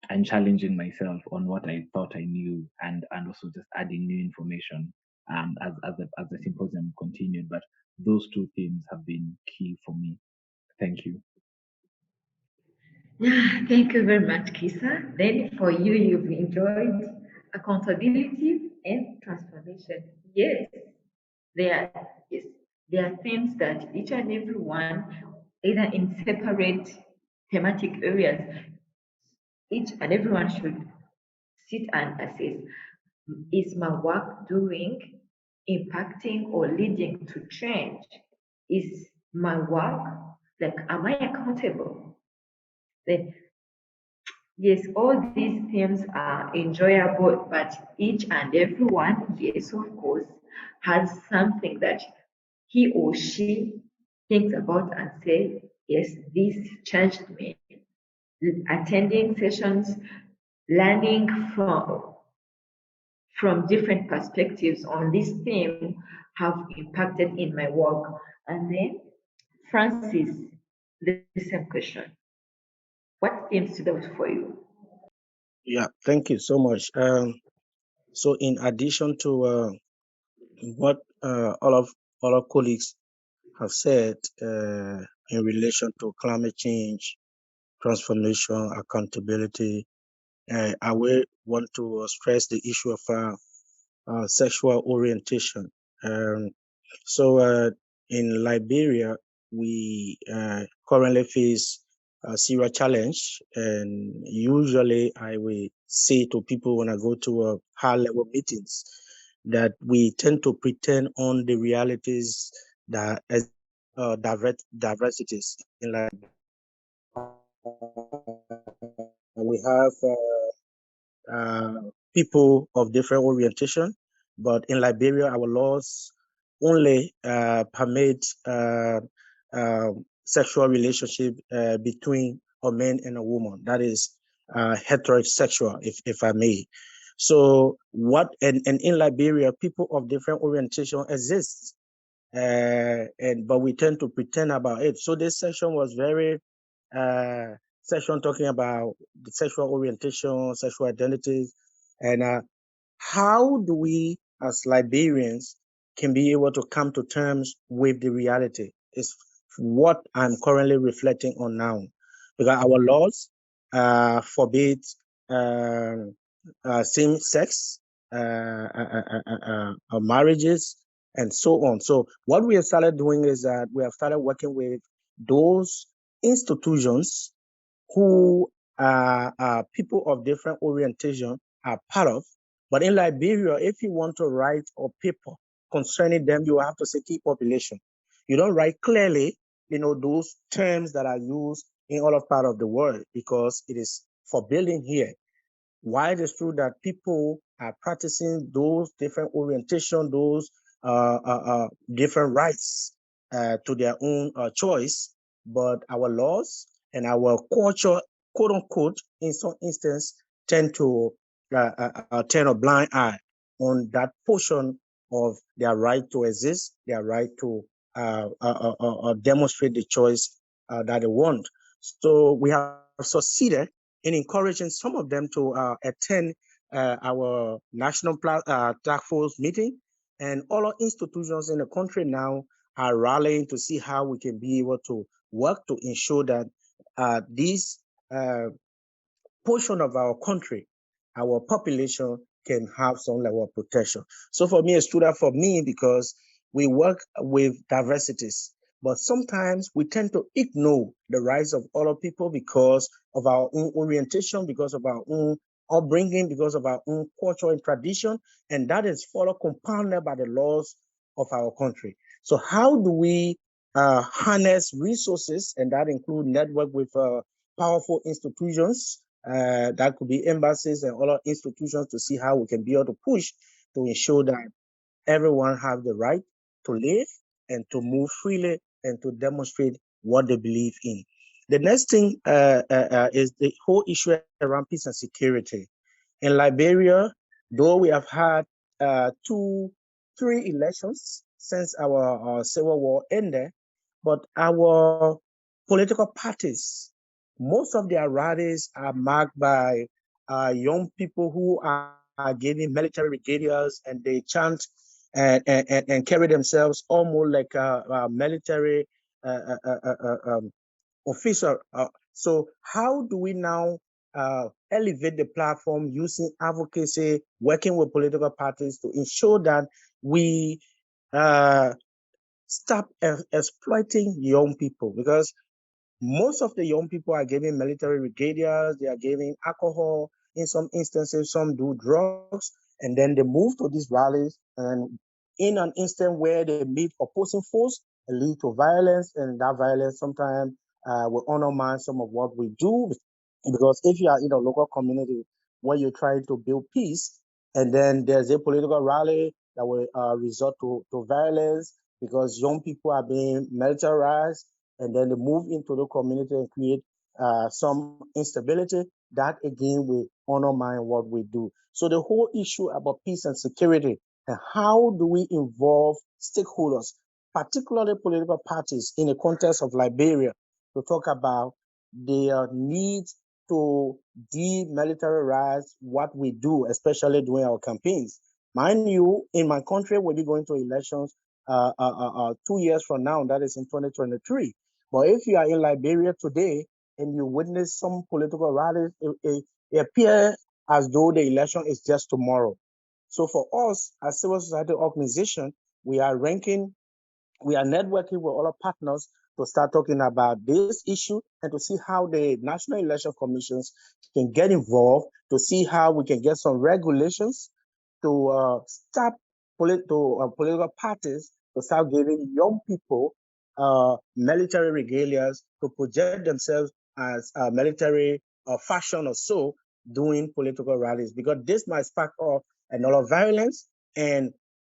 and challenging myself on what I thought I knew, and also just adding new information as the symposium continued. But those two themes have been key for me. Thank you. Yeah, thank you very much, Kisa. Then for you, you've enjoyed accountability and transformation. Yes, there yes, there are themes that each and every one, either in separate thematic areas, each and everyone should sit and assess, is my work doing, impacting, or leading to change? Is my work, like, am I accountable? Then Yes, all these themes are enjoyable, but each and every one, yes, of course, has something that he or she thinks about and say, yes, this changed me. Attending sessions, learning from different perspectives on this theme have impacted in my work. And then, Francis, the same question. What themes stood out for you? Yeah, thank you so much. So in addition to what all our colleagues have said in relation to climate change, transformation, accountability, I will want to stress the issue of sexual orientation. Um, so in Liberia, we currently face a serious challenge, and usually I will say to people when I go to high-level meetings that we tend to pretend on the realities that as diversities in Liberia. We have people of different orientation, but in Liberia, our laws only permit sexual relationship between a man and a woman. That is heterosexual, if I may. So and in Liberia, people of different orientation exist, and but we tend to pretend about it. So this section was very uh, section talking about the sexual orientation, sexual identities, and how do we as Liberians can be able to come to terms with the reality is what I'm currently reflecting on now, because our laws forbid um same-sex marriages and so on. So what we have started doing is that we have started working with those institutions who people of different orientation are part of. But in Liberia, if you want to write a paper concerning them, you have to say key population. You don't write clearly, those terms that are used in other part of the world because it is forbidden here. While it is true that people are practicing those different orientation, those different rights to their own choice, but our laws and our culture, quote unquote, in some instance, tend to turn a blind eye on that portion of their right to exist, their right to demonstrate the choice that they want. So we have succeeded in encouraging some of them to attend our national task force meeting. And all our institutions in the country now are rallying to see how we can be able to work to ensure that these uh, portion of our country, our population can have some level of protection. So for me, it stood out for me because we work with diversities, but sometimes we tend to ignore the rights of other people because of our own orientation, because of our own upbringing, because of our own culture and tradition, and that is further compounded by the laws of our country. So how do we harness resources, and that include network with powerful institutions that could be embassies and other institutions to see how we can be able to push to ensure that everyone have the right to live and to move freely and to demonstrate what they believe in. The next thing is the whole issue around peace and security. In Liberia, though we have had three elections since our civil war ended, but our political parties, most of their rallies are marked by young people who are giving military regalia and they chant and carry themselves almost like a military uh, uh, uh, official. So how do we now elevate the platform using advocacy, working with political parties to ensure that we uh, stop exploiting young people? Because most of the young people are giving military regalias, they are giving alcohol, in some instances, some do drugs, and then they move to these rallies. And in an instant where they meet opposing force, it lead to violence, and that violence sometimes will undermine some of what we do Because if you are in a local community where you're trying to build peace, and then there's a political rally that will resort to violence because young people are being militarized, and then they move into the community and create some instability, that again will undermine what we do. So the whole issue about peace and security and how do we involve stakeholders, particularly political parties in the context of Liberia, to talk about their needs to demilitarize what we do, especially during our campaigns. Mind you, in my country, we'll be going to elections 2 years from now, that is in 2023. But if you are in Liberia today and you witness some political rallies, it appears as though the election is just tomorrow. So for us, as civil society organization, we are networking with all our partners to start talking about this issue and to see how the National Election Commissions can get involved, to see how we can get some regulations to stop political parties to start giving young people military regalias to project themselves as military fashion or so doing political rallies, because this might spark off another violence and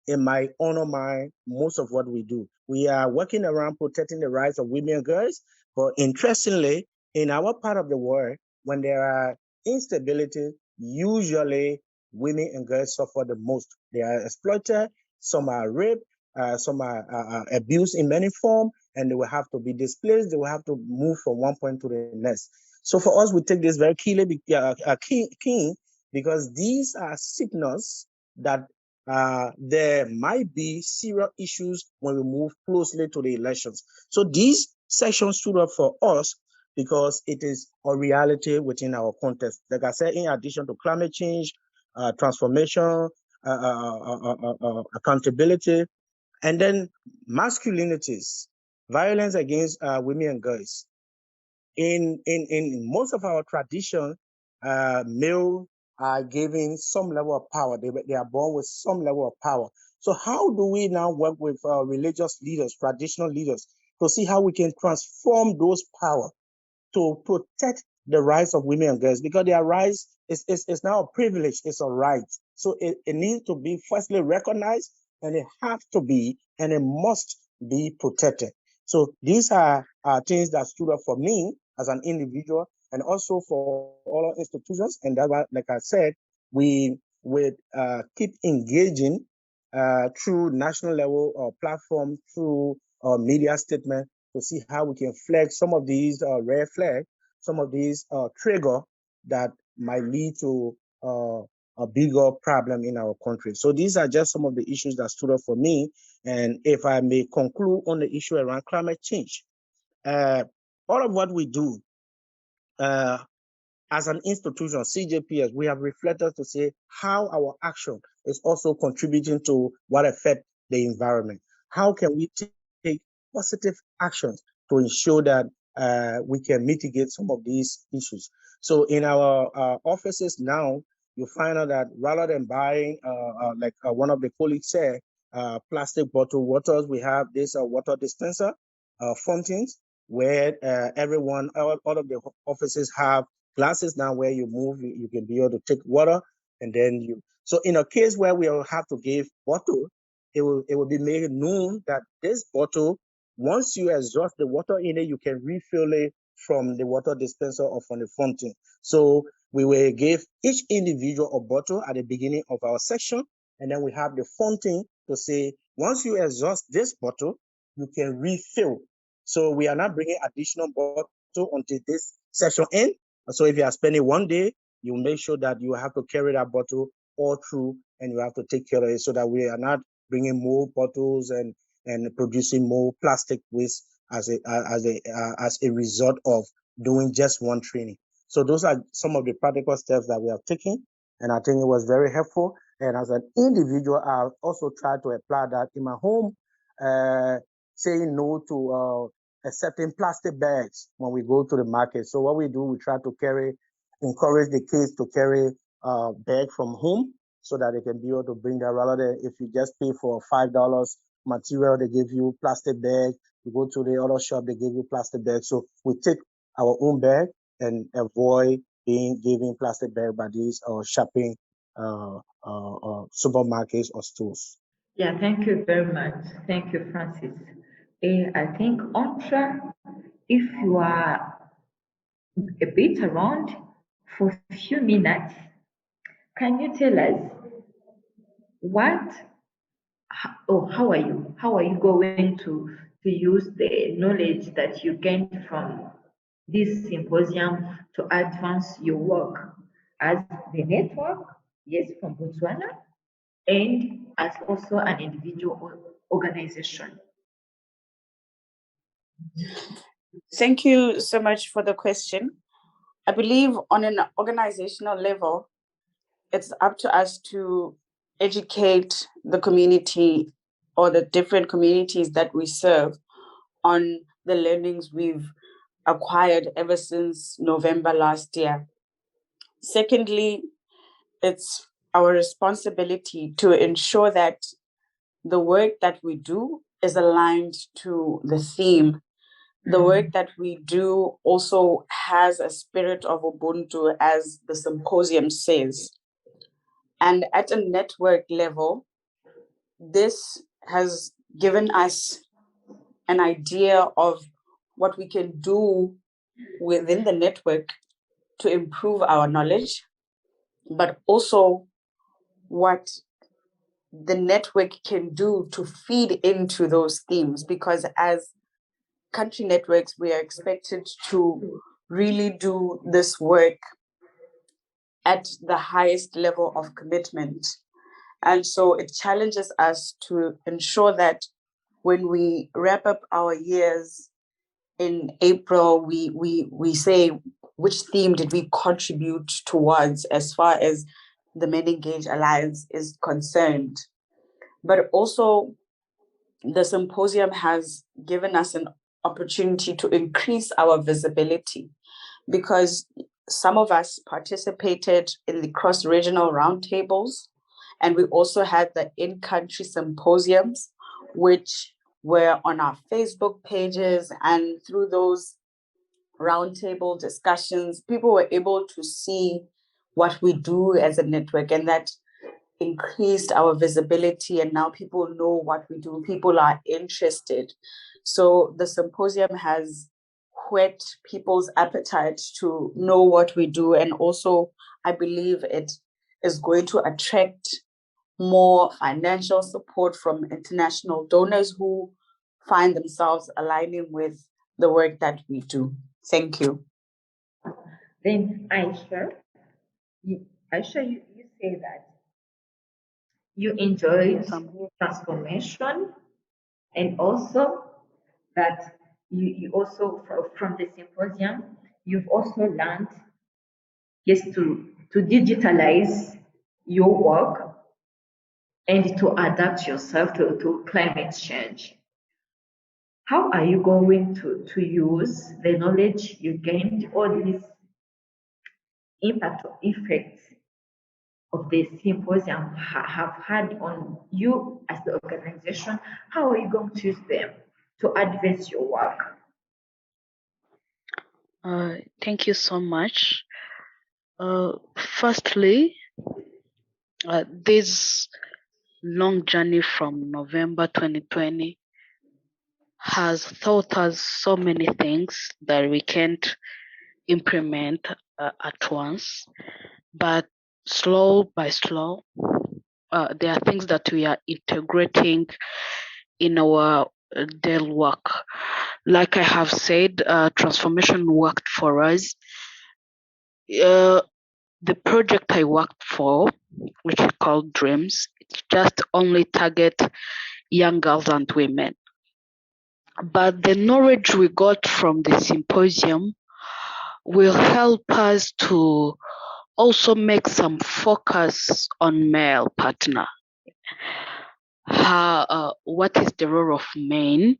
it might undermine most of what we do. We are working around protecting the rights of women and girls, but interestingly, in our part of the world, when there are instability, usually women and girls suffer the most. They are exploited, some are raped, some are abused in many forms, and they will have to be displaced. They will have to move from one point to the next. So for us, we take this very keen because these are signals that there might be serious issues when we move closely to the elections. So these sections stood up for us because it is a reality within our context. Like I said, in addition to climate change, transformation, accountability, and then masculinities, violence against women and girls. In most of our tradition, male are given some level of power. They are born with some level of power. So how do we now work with religious leaders, traditional leaders, to see how we can transform those power to protect the rights of women and girls, because their rights is now a privilege, it's a right. So it needs to be firstly recognized, and it has to be, and it must be protected. So these are things that stood up for me as an individual and also for all our institutions. And that, like I said, we would keep engaging through national level or platform, through media statement, to see how we can flag some of these red flags, some of these trigger that might lead to a bigger problem in our country. So these are just some of the issues that stood up for me. And if I may conclude on the issue around climate change, all of what we do as an institution, CJPS, we have reflected to say how our action is also contributing to what affect the environment. How can we take positive actions to ensure that we can mitigate some of these issues? So in our offices now, you find out that rather than buying, like one of the colleagues said, plastic bottled waters, we have this water dispenser, fountains, where all of the offices have glasses now where you move, you can be able to take water, and then so in a case where we will have to give bottle, it will be made known that this bottle, once you exhaust the water in it, you can refill it from the water dispenser or from the fountain. So we will give each individual a bottle at the beginning of our section, and then we have the fountain to say, once you exhaust this bottle, you can refill. So we are not bringing additional bottle until this section ends. So if you are spending one day, you make sure that you have to carry that bottle all through, and you have to take care of it so that we are not bringing more bottles and producing more plastic waste as a result of doing just one training. So those are some of the practical steps that we have taken, and I think it was very helpful. And as an individual, I also tried to apply that in my home, saying no to accepting plastic bags when we go to the market. So what we do, we try to encourage the kids to carry a bag from home so that they can be able to bring that, rather than if you just pay for $5 material, they give you plastic bag. You go to the other shop, they give you plastic bag. So we take our own bag and avoid giving plastic bag bodies or shopping supermarkets or stores. Yeah, thank you very much. Thank you, Francis. I think, Ontra, if you are a bit around for a few minutes, can you tell us what, how are you? How are you going to use the knowledge that you gained from this symposium to advance your work as the network, yes, from Botswana, and as also an individual organization? Thank you so much for the question. I believe on an organizational level, it's up to us to educate the community or the different communities that we serve on the learnings we've acquired ever since November last year. Secondly, it's our responsibility to ensure that the work that we do is aligned to the theme. The work that we do also has a spirit of Ubuntu, as the symposium says. And at a network level, this has given us an idea of what we can do within the network to improve our knowledge, but also what the network can do to feed into those themes. Because as country networks, we are expected to really do this work at the highest level of commitment. And so it challenges us to ensure that when we wrap up our years in April, we say which theme did we contribute towards as far as the MenEngage Alliance is concerned. But also, the symposium has given us an opportunity to increase our visibility, because some of us participated in the cross-regional roundtables, and we also had the in-country symposiums, which were on our Facebook pages, and through those roundtable discussions, people were able to see what we do as a network, and that increased our visibility. And now people know what we do, people are interested. So the symposium has whet people's appetite to know what we do, and also I believe it is going to attract more financial support from international donors who find themselves aligning with the work that we do. Thank you. Then Aisha, you say that you enjoyed transformation, and also that you also from the symposium, you've also learned, yes, to digitalize your work and to adapt yourself to climate change. How are you going to use the knowledge you gained, all these impact or effects of the symposium have had on you as the organization? How are you going to use them to advance your work? Thank you so much. Firstly, this long journey from November 2020 has taught us so many things that we can't implement at once, but slow by slow, there are things that we are integrating in our daily work. Like I have said, transformation worked for us. The project I worked for, which we call Dreams, it just only target young girls and women. But the knowledge we got from the symposium will help us to also make some focus on male partner. What is the role of men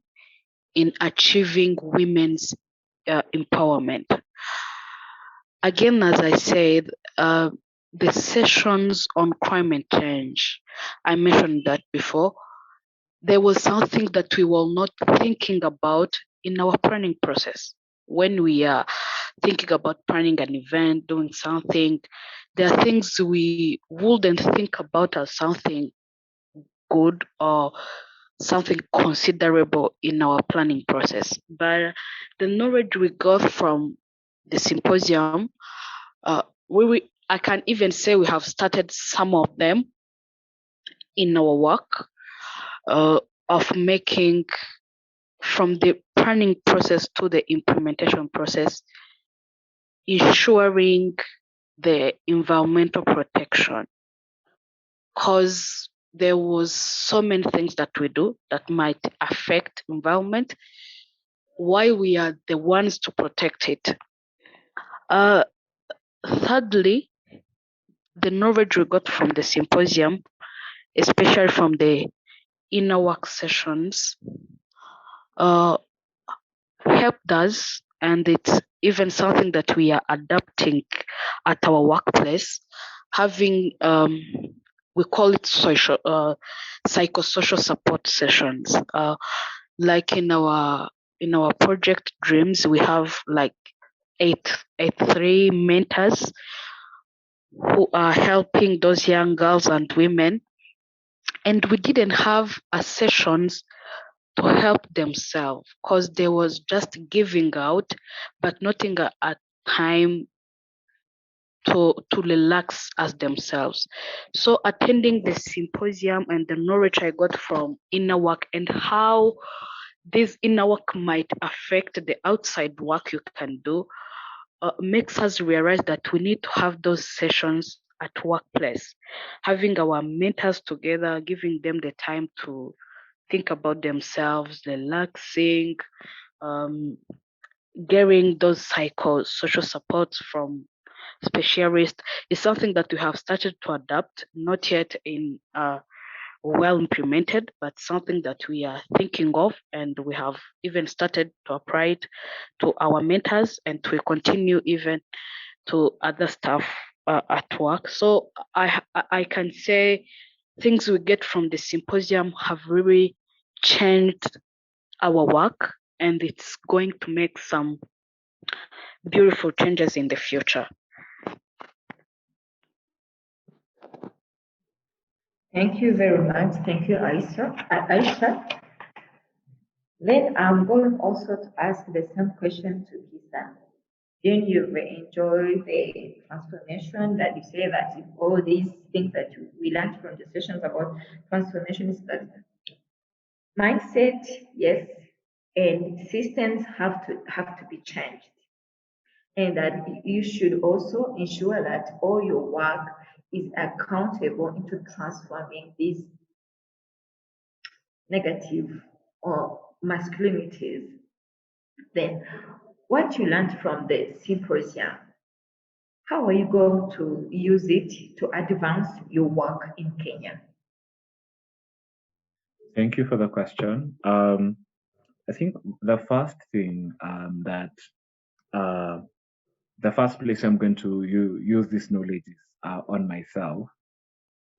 in achieving women's empowerment? Again, as I said, the sessions on climate change, I mentioned that before, there was something that we were not thinking about in our planning process. when we are thinking about planning an event, doing something, there are things we wouldn't think about as something good or something considerable in our planning process. But the knowledge we got from the symposium, I can even say we have started some of them in our work of making, from the planning process to the implementation process, ensuring the environmental protection, because there was so many things that we do that might affect environment. Why we are the ones to protect it. Thirdly, the knowledge we got from the symposium, especially from the inner work sessions, helped us, and it's even something that we are adapting at our workplace, having we call it social psychosocial support sessions. Like in our project dreams, we have like three mentors who are helping those young girls and women, and we didn't have a sessions to help themselves because they was just giving out, but not in a time to relax as themselves. So attending the symposium and the knowledge I got from inner work and how this inner work might affect the outside work you can do makes us realize that we need to have those sessions at workplace, having our mentors together, giving them the time to think about themselves, relaxing, um, getting those psychosocial supports from specialists is something that we have started to adapt, not yet in well implemented, but something that we are thinking of, and we have even started to apply it to our mentors, and we continue even to other staff at work. So I can say things we get from the symposium have really changed our work, and it's going to make some beautiful changes in the future. Thank you very much. Thank you, Aisha. Then I'm going also to ask the same question to Kisa. Didn't you enjoy the transformation that you say that if all these things that we learned from the sessions about transformation is that mindset, yes, and systems have to be changed. And that you should also ensure that all your work is accountable into transforming these negative or masculinities. Then what you learned from the symposium, how are you going to use it to advance your work in Kenya? Thank you for the question. I think the first thing the first place I'm going to use this knowledge is on myself,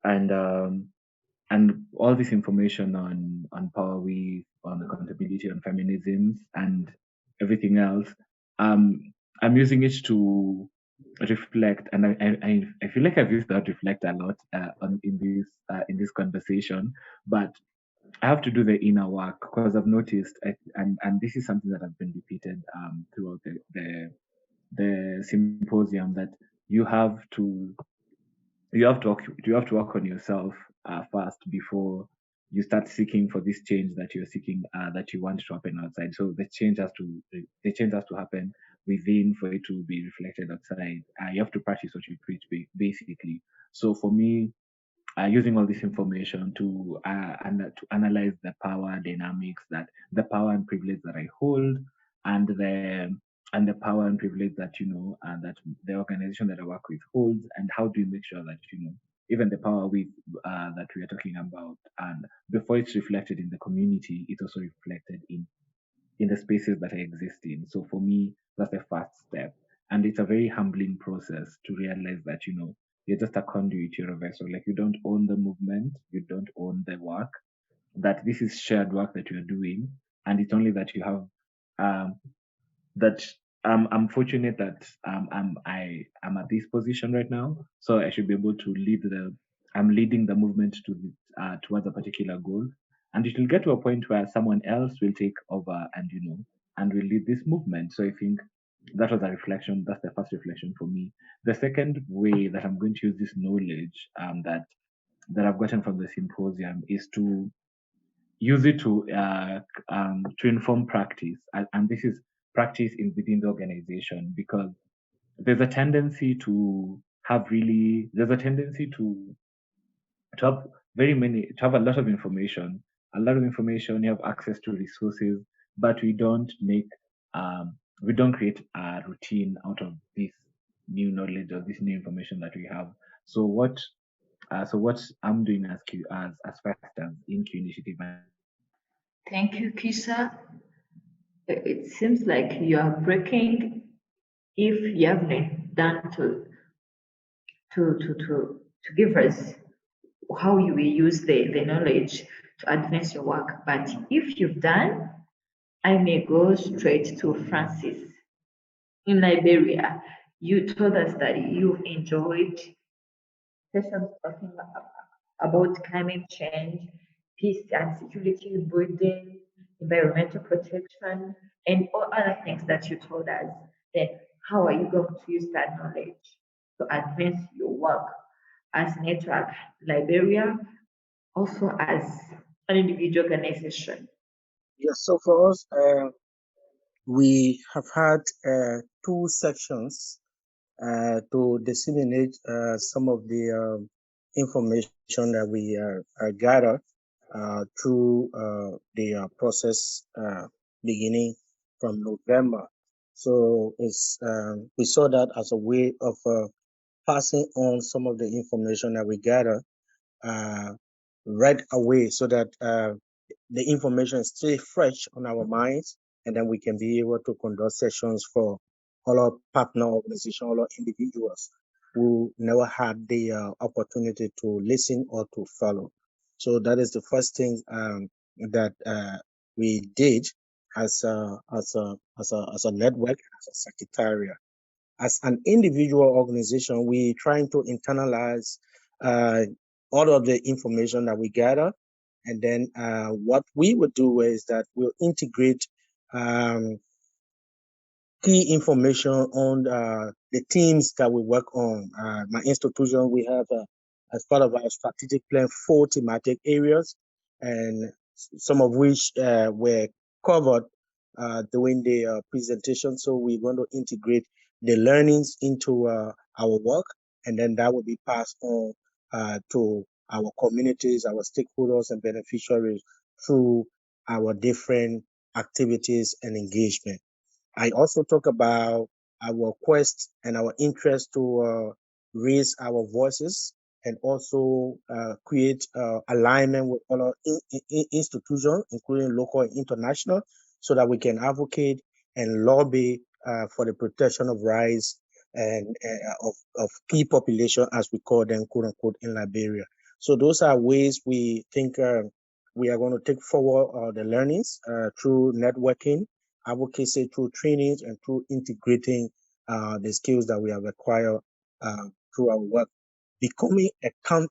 and all this information on power weave, on accountability, on feminisms, and everything else. I'm using it to reflect, and I feel like I've used that reflect a lot in this conversation, but I have to do the inner work because I've noticed, and this is something that has been repeated throughout the symposium, that you have to you have to work on yourself first before you start seeking for this change that you're seeking, that you want to happen outside. So the change has to happen within for it to be reflected outside. You have to practice what you preach, basically. So for me, using all this information to analyze the power dynamics, that the power and privilege that I hold, and the power and privilege that that the organization that I work with holds, and how do you make sure that even the power with that we are talking about, and before it's reflected in the community, it's also reflected in the spaces that I exist in. So for me, that's the first step. And it's a very humbling process to realize that, you're just a conduit, you're a vessel. Like, you don't own the movement, you don't own the work, that this is shared work that you're doing. And it's only that you have that I'm fortunate that I'm at this position right now, so I should be able to I'm leading the movement towards a particular goal, and it will get to a point where someone else will take over and will lead this movement. So I think that was a reflection. That's the first reflection for me. The second way that I'm going to use this knowledge that I've gotten from the symposium is to use it to inform practice, and this is practice within the organization, because there's a tendency to have a lot of information, you have access to resources, but we don't create a routine out of this new knowledge or this new information that we have. So what I'm doing as fast as in Q initiative. Thank you, Kisa. It seems like you are breaking if you haven't done to give us how you will use the knowledge to advance your work. But if you've done, I may go straight to Francis. In Liberia, you told us that you enjoyed sessions talking about climate change, peace and security building, environmental protection, and all other things that you told us. Then how are you going to use that knowledge to advance your work as Network Liberia, also as an individual organization? Yes, so for us, we have had two sections to disseminate some of the information that we gather through the process beginning from November. So we saw that as a way of passing on some of the information that we gather right away, so that the information stay fresh on our minds, and then we can be able to conduct sessions for all our partner organizations, all our individuals who never had the opportunity to listen or to follow. So that is the first thing that we did as a network, as a secretariat. As an individual organization, we trying to internalize all of the information that we gather, and then what we would do is that we'll integrate key information on the teams that we work on. My institution, we have, as part of our strategic plan, 4 thematic areas, and some of which were covered during the presentation. So we're going to integrate the learnings into our work, and then that will be passed on to our communities, our stakeholders, and beneficiaries through our different activities and engagement. I also talk about our quest and our interest to raise our voices, and also create alignment with other institutions, including local and international, so that we can advocate and lobby for the protection of rights and of key population, as we call them, quote unquote, in Liberia. So those are ways we think we are going to take forward the learnings through networking, advocacy, through trainings, and through integrating the skills that we have acquired through our work. Becoming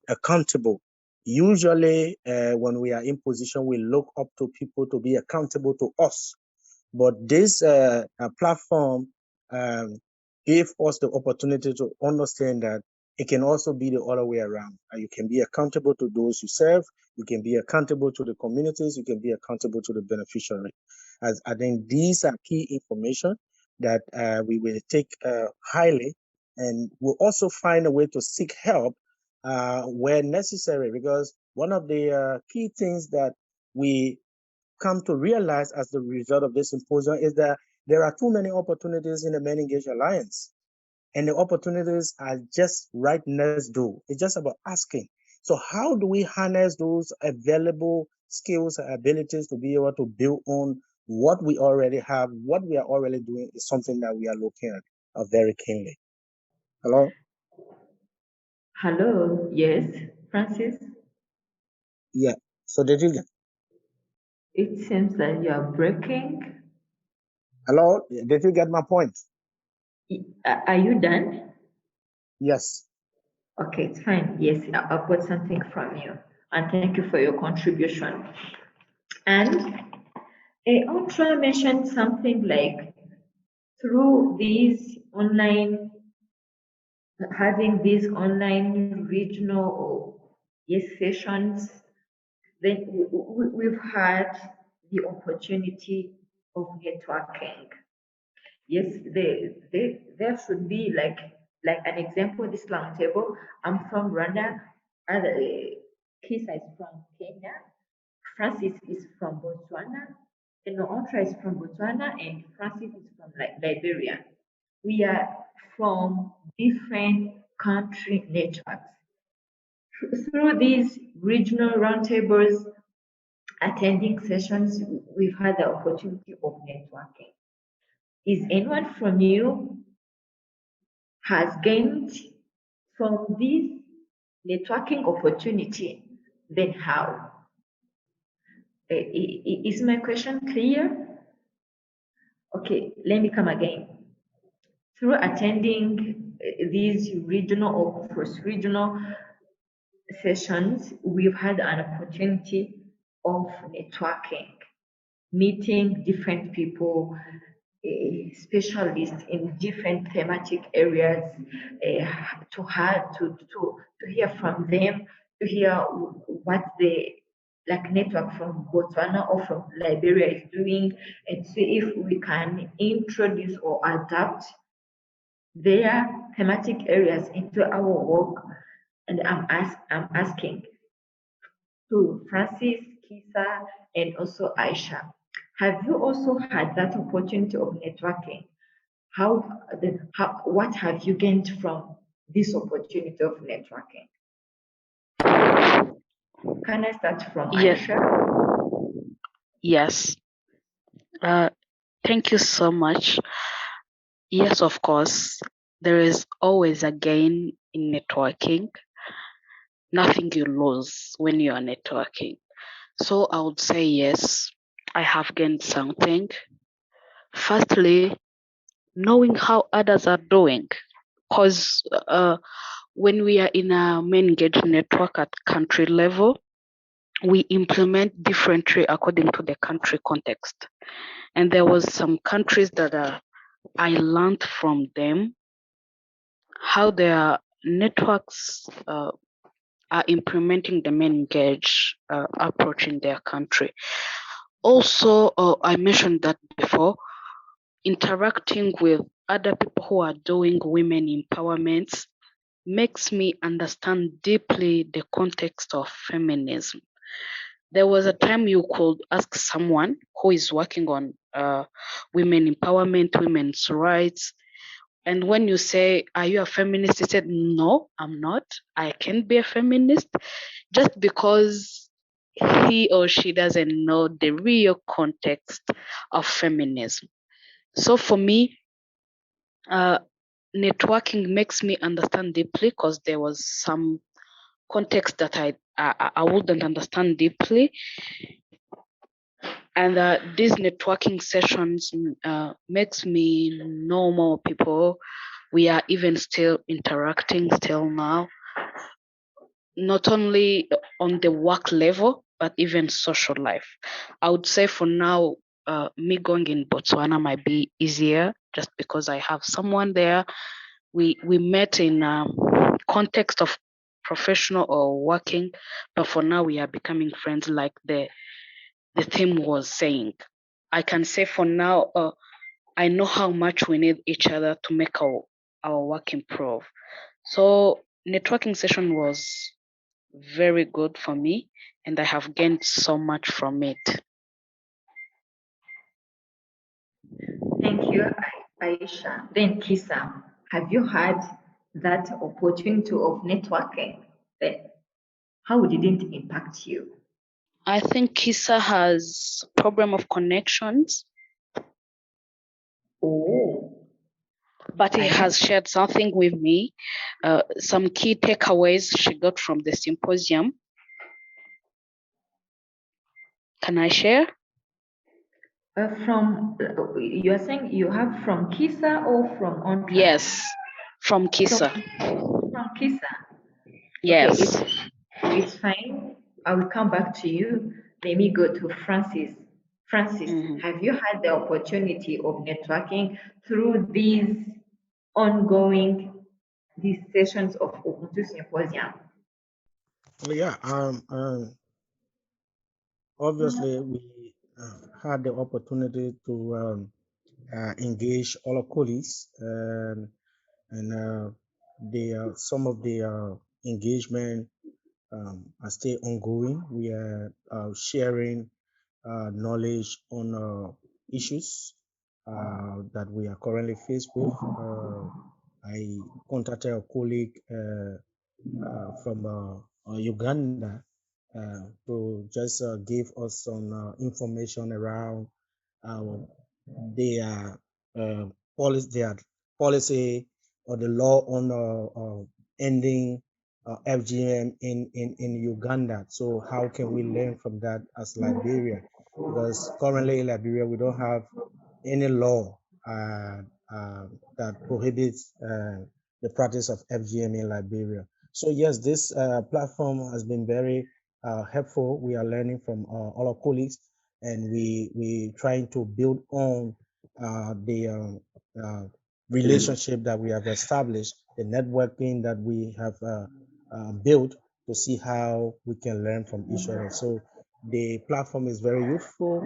accountable. Usually, when we are in position, we look up to people to be accountable to us. But this platform gave us the opportunity to understand that it can also be the other way around. You can be accountable to those you serve. You can be accountable to the communities. You can be accountable to the beneficiary. As I think these are key information that we will take highly, and we'll also find a way to seek help where necessary. Because one of the key things that we come to realize as the result of this symposium is that there are too many opportunities in the MenEngage Alliance, and the opportunities are just right next door. It's just about asking. So how do we harness those available skills and abilities to be able to build on what we already have? What we are already doing is something that we are looking at very keenly. Hello? Hello, yes, Francis? Yeah. So did you get? It seems that you are breaking. Hello, did you get my point? Are you done? Yes. Okay, it's fine. Yes, I've got something from you. And thank you for your contribution. And Ultra mentioned something like through these online, having these online regional sessions, then we've had the opportunity of networking. Yes, there should be like an example. This roundtable. I'm from Rwanda. Other Kisa is from Kenya. Francis is from Botswana. And Ontra is from Botswana, and Francis is from Liberia. We are from different country networks. Through these regional roundtables, attending sessions, we've had the opportunity of networking. Is anyone from you has gained from this networking opportunity? Then how? Is my question clear? Okay, let me come again. Through attending these regional or cross-regional sessions, we've had an opportunity of networking, meeting different people, specialists in different thematic areas, to hear from them, to hear what the network from Botswana or from Liberia is doing, and see if we can introduce or adapt their thematic areas into our work. And I'm asking to Francis, Kisa, and also Aisha, have you also had that opportunity of networking? What have you gained from this opportunity of networking? Can I start from Aisha? Yes. Thank you so much. Yes, of course. There is always a gain in networking. Nothing you lose when you are networking. So I would say yes, I have gained something. Firstly, knowing how others are doing. Because when we are in a MenEngage network at country level, we implement differently according to the country context. And there was some countries that I learned from them how their networks are implementing the MenEngage approach in their country. Also, I mentioned that before, interacting with other people who are doing women empowerment makes me understand deeply the context of feminism. There was a time you could ask someone who is working on women empowerment, women's rights, and when you say, are you a feminist? He said, no, I'm not. I can't be a feminist, just because he or she doesn't know the real context of feminism. So for me, networking makes me understand deeply, because there was some context that I wouldn't understand deeply. And these networking sessions makes me know more people. We are even still interacting still now, not only on the work level, but even social life. I would say for now, me going in Botswana might be easier just because I have someone there. We met in context of professional or working, but for now we are becoming friends, like the theme was saying. I can say for now, I know how much we need each other to make our work improve. So networking session was very good for me, and I have gained so much from it. Thank you, Aisha. Then Kisa, have you had that opportunity of networking? Then how did it impact you? I think Kisa has problem of connections, Oh, but he has shared something with me, some key takeaways she got from the symposium. Can I share? You're saying you have from Kisa or from Ontra? Yes, from So Kisa. from Kisa. Okay, Yes. it's fine. I will come back to you. Let me go to Francis. Francis, have you had the opportunity of networking through these sessions of Ubuntu Symposium? Well, yeah, obviously we had the opportunity to engage all our colleagues, and some of the engagement are still ongoing. We are sharing knowledge on issues that we are currently faced with. I contacted a colleague from Uganda to just give us some information around uh, their their policy or the law on ending FGM in Uganda. So how can we learn from that as Liberia? Because currently in Liberia we don't have any law uh, that prohibits the practice of FGM in Liberia. So yes, this platform has been very helpful. We are learning from all our colleagues, and we trying to build on the relationship that we have established, the networking that we have built to see how we can learn from each other. So the platform is very useful,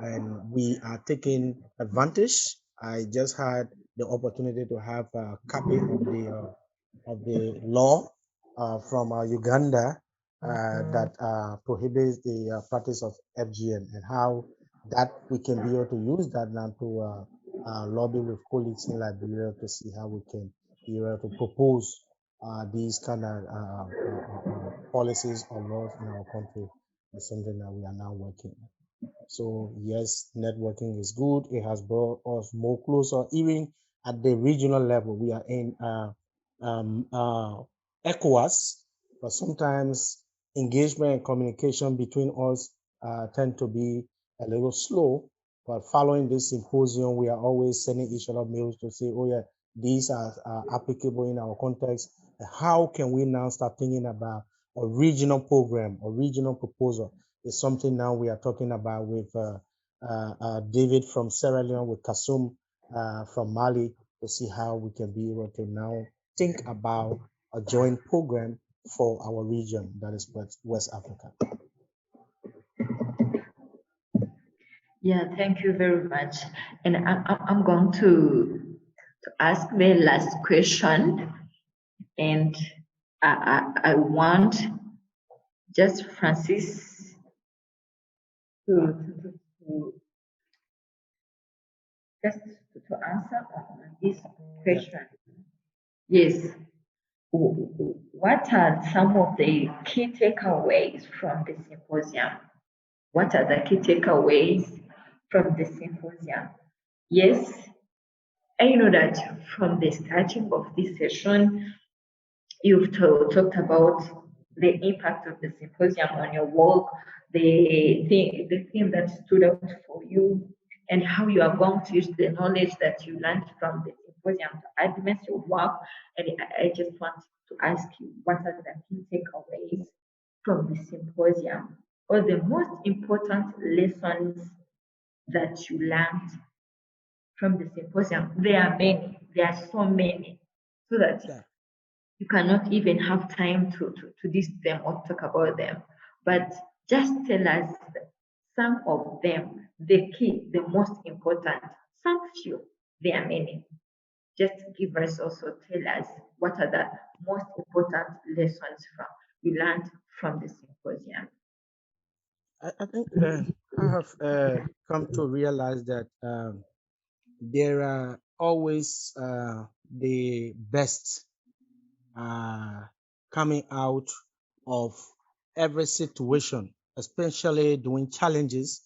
and we are taking advantage. I just had the opportunity to have a copy of the law from Uganda that prohibits the practice of FGM, and how that we can be able to use that now to lobby with colleagues in Liberia to see how we can be able to propose these kind of policies or laws in our country. Is something that we are now working on. So yes, networking is good. It has brought us more closer, even at the regional level. We are in um, uh, ECOWAS, but sometimes engagement and communication between us tend to be a little slow. But following this symposium, we are always sending each other mails to say, oh yeah, these are applicable in our context. How can we now start thinking about a regional program, a regional proposal? Is something now we are talking about with David from Sierra Leone, with Kasum from Mali, to see how we can be able to now think about a joint program for our region, that is West Africa. Yeah, thank you very much. And I'm going to ask the last question, and I want just Francis to just to answer on this question. Yes. What are some of the key takeaways from the symposium? What are the key takeaways from the symposium? Yes, I know that from the starting of this session, you've talked about the impact of the symposium on your work, the thing that stood out for you, and how you are going to use the knowledge that you learned from the symposium to advance your work. And I just want to ask you, what are the key takeaways from the symposium, or the most important lessons that you learned from the symposium? There are many, there are so many, so that Yeah. you cannot even have time to list them or talk about them. But just tell us some of them, the key, the most important, some few, there are many. Just give us, also tell us what are the most important lessons from you learned from the symposium. I think I have come to realize that there are always the best coming out of every situation, especially during challenges,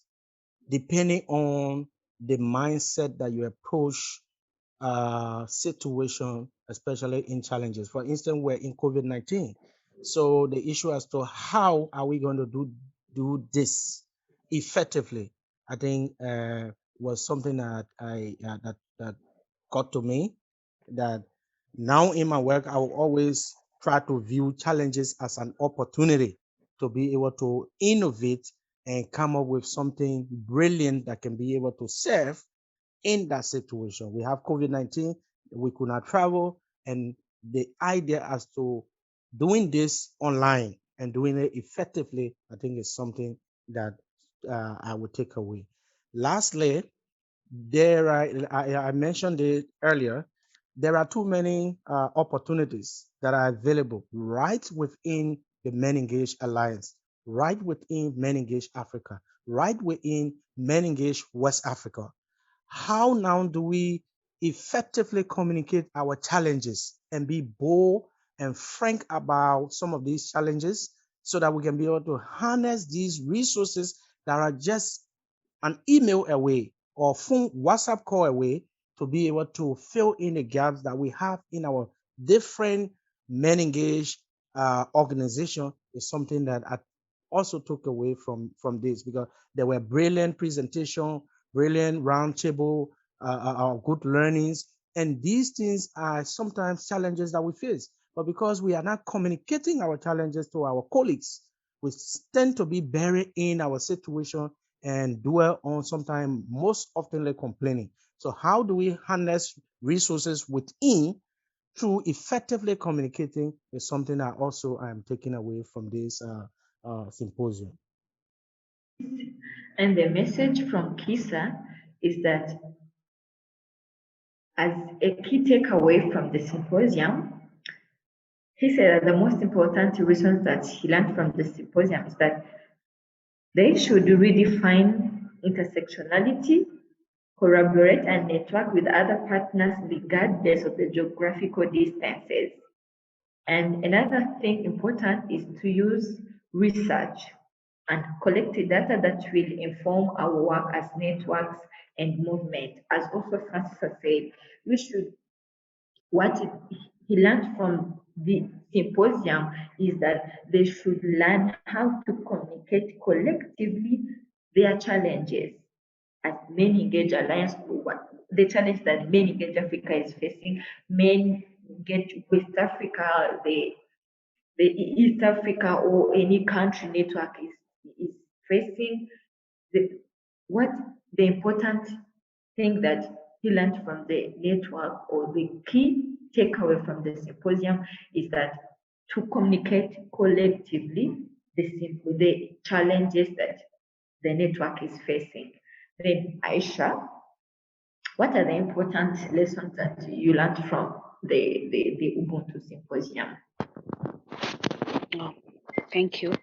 depending on the mindset that you approach situation, especially in challenges. For instance, we're in COVID-19. So the issue as to how are we going to do this effectively? I think was something that that got to me, that now in my work, I will always try to view challenges as an opportunity to be able to innovate and come up with something brilliant that can be able to serve in that situation. We have COVID-19, we could not travel, and the idea as to doing this online and doing it effectively, I think is something that I would take away. Lastly, I mentioned it earlier, there are too many opportunities that are available right within the MenEngage Alliance, right within MenEngage Africa, right within MenEngage West Africa. How now do we effectively communicate our challenges and be bold and frank about some of these challenges so that we can be able to harness these resources that are just an email away or phone WhatsApp call away to be able to fill in the gaps that we have in our different MenEngage organization is something that I also took away from this, because there were brilliant presentation, brilliant roundtable, good learnings, and these things are sometimes challenges that we face. But because we are not communicating our challenges to our colleagues, we tend to be buried in our situation and dwell on sometimes most oftenly complaining. So how do we harness resources within through effectively communicating is something that also I am taking away from this symposium. And the message from Kisa is that as a key takeaway from the symposium, he said that the most important reasons that he learned from the symposium is that they should redefine intersectionality, collaborate and network with other partners regardless of the geographical distances. And another thing important is to use research and collect data that will inform our work as networks and movement. As also Francis said, we should, what he learned from the symposium is that they should learn how to communicate collectively their challenges as MenEngage Alliance, the challenge that MenEngage Africa is facing, MenEngage West Africa, the East Africa or any country network is facing. What the important thing that he learned from the network, or the key takeaway from the symposium, is that to communicate collectively the challenges that the network is facing. Then Aisha, what are the important lessons that you learned from the Ubuntu Symposium? Oh, thank you.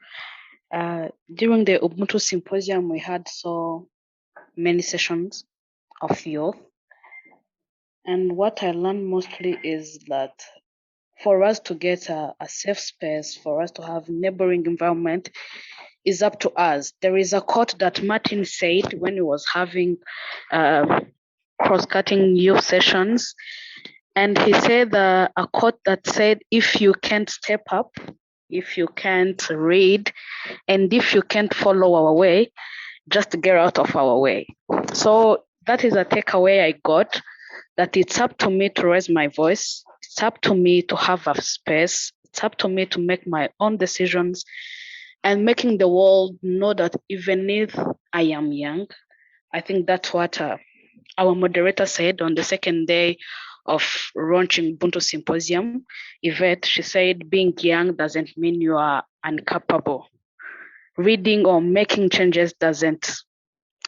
During the Ubuntu Symposium, we had so many sessions of youth. And what I learned mostly is that for us to get a safe space, for us to have neighboring environment, is up to us. There is a quote that Martin said when he was having cross-cutting youth sessions. And he said a quote that said, if you can't step up, if you can't read, and if you can't follow our way, just get out of our way. So that is a takeaway I got, that it's up to me to raise my voice. It's up to me to have a space. It's up to me to make my own decisions, and making the world know that even if I am young, I think that's what our moderator said on the second day of launching Ubuntu Symposium. Yvette, she said, being young doesn't mean you are incapable. Reading or making changes doesn't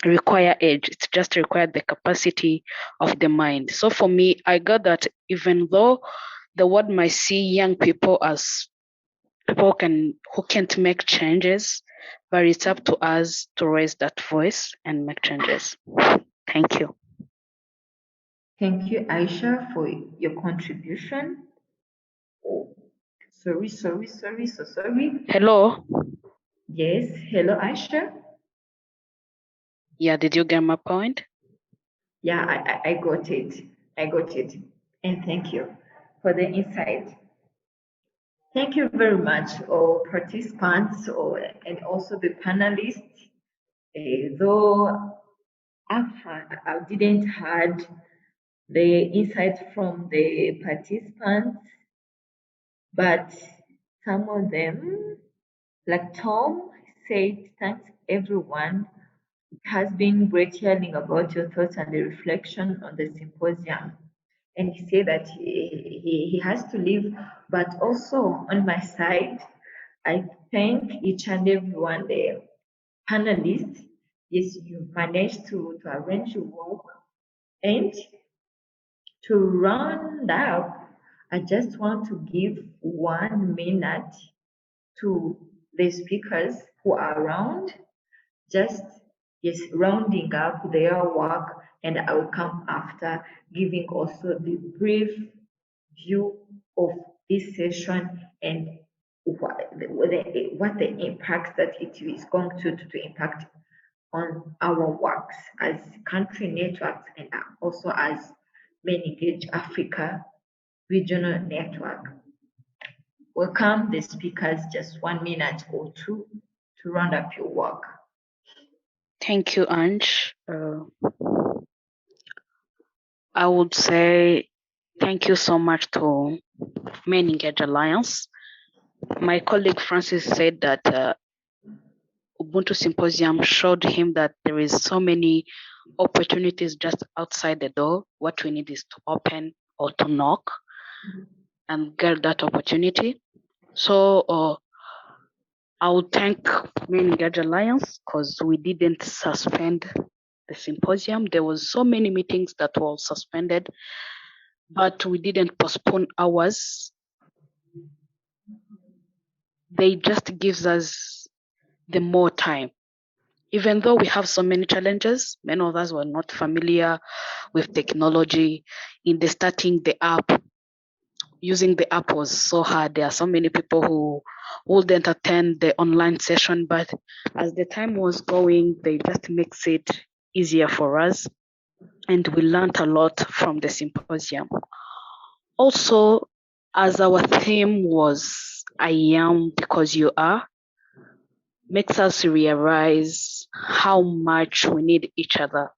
require age. It just requires the capacity of the mind. So for me, I got that even though the world might see young people as people who can't make changes, but it's up to us to raise that voice and make changes. Thank you. Thank you, Aisha, for your contribution. Oh, sorry. Hello. Yes, hello, Aisha. Yeah, did you get my point? Yeah, I got it. And thank you for the insight. Thank you very much, all participants and also the panelists. Though I didn't had the insight from the participants, but some of them, like Tom, said, "Thanks everyone. It has been great hearing about your thoughts and the reflection on the symposium." And he said that he has to leave, but also on my side, I thank each and everyone, the panelists. Yes, you managed to arrange your work. And to round up, I just want to give 1 minute to the speakers who are around, just yes, rounding up their work, and I will come after giving also the brief view of this session and what the impact that it is going to impact on our works as country networks and also as MenEngage Africa regional network. Welcome the speakers, just 1 minute or two to round up your work. Thank you, Ange. I would say thank you so much to MenEngage Alliance. My colleague Francis said that Ubuntu Symposium showed him that there is so many opportunities just outside the door. What we need is to open or to knock and get that opportunity. So I would thank MenEngage Alliance because we didn't suspend the symposium. There was so many meetings that were suspended, but we didn't postpone ours. They just gives us the more time. Even though we have so many challenges, many of us were not familiar with technology. In the starting the app, using the app was so hard. There are so many people who wouldn't attend the online session, but as the time was going, they just makes it easier for us. And we learned a lot from the symposium. Also, as our theme was I am because you are, makes us realize how much we need each other,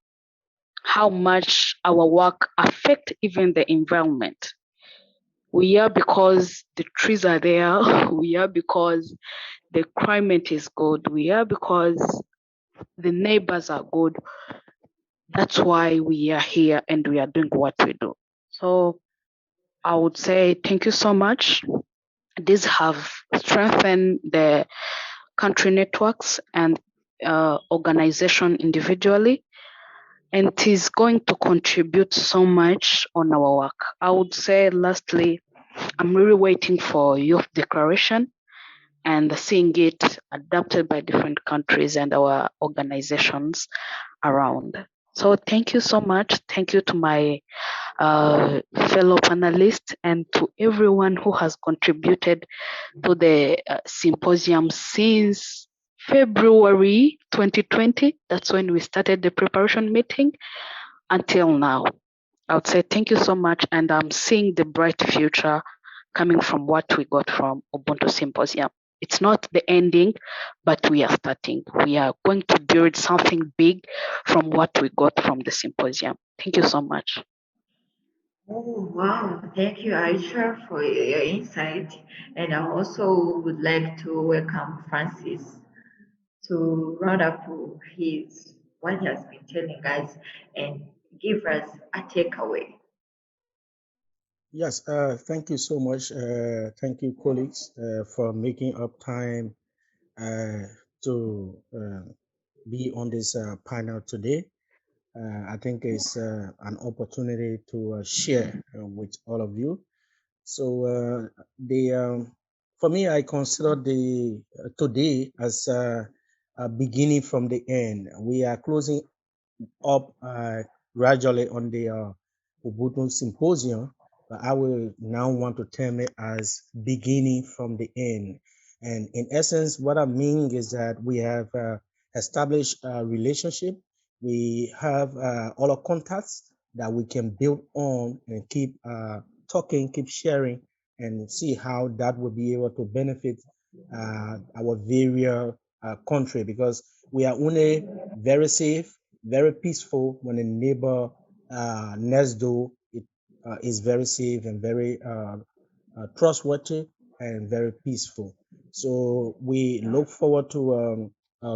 how much our work affect even the environment. We are because the trees are there. We are because the climate is good. We are because the neighbors are good. That's why we are here and we are doing what we do. So I would say thank you so much. These have strengthened the country networks and organization individually, and it is going to contribute so much on our work. I would say lastly, I'm really waiting for youth declaration and seeing it adapted by different countries and our organizations around. So thank you so much. Thank you to my fellow panelists and to everyone who has contributed to the symposium since February 2020. That's when we started the preparation meeting until now. I would say thank you so much, and I'm seeing the bright future coming from what we got from Ubuntu Symposium. It's not the ending, but we are starting. We are going to build something big from what we got from the symposium. Thank you so much. Oh, wow. Thank you, Aisha, for your insight. And I also would like to welcome Francis to round up his what he has been telling us and give us a takeaway. Yes, thank you so much. Thank you, colleagues, for making up time to be on this panel today. I think it's an opportunity to share with all of you. So for me, I consider the today as a beginning from the end. We are closing up gradually on the Ubuntu Symposium, but I will now want to term it as beginning from the end. And in essence, what I mean is that we have established a relationship. We have all our contacts that we can build on and keep talking, keep sharing, and see how that will be able to benefit our various country, because we are only very safe very peaceful when a neighbor next door is very safe and very trustworthy and very peaceful. So we look forward to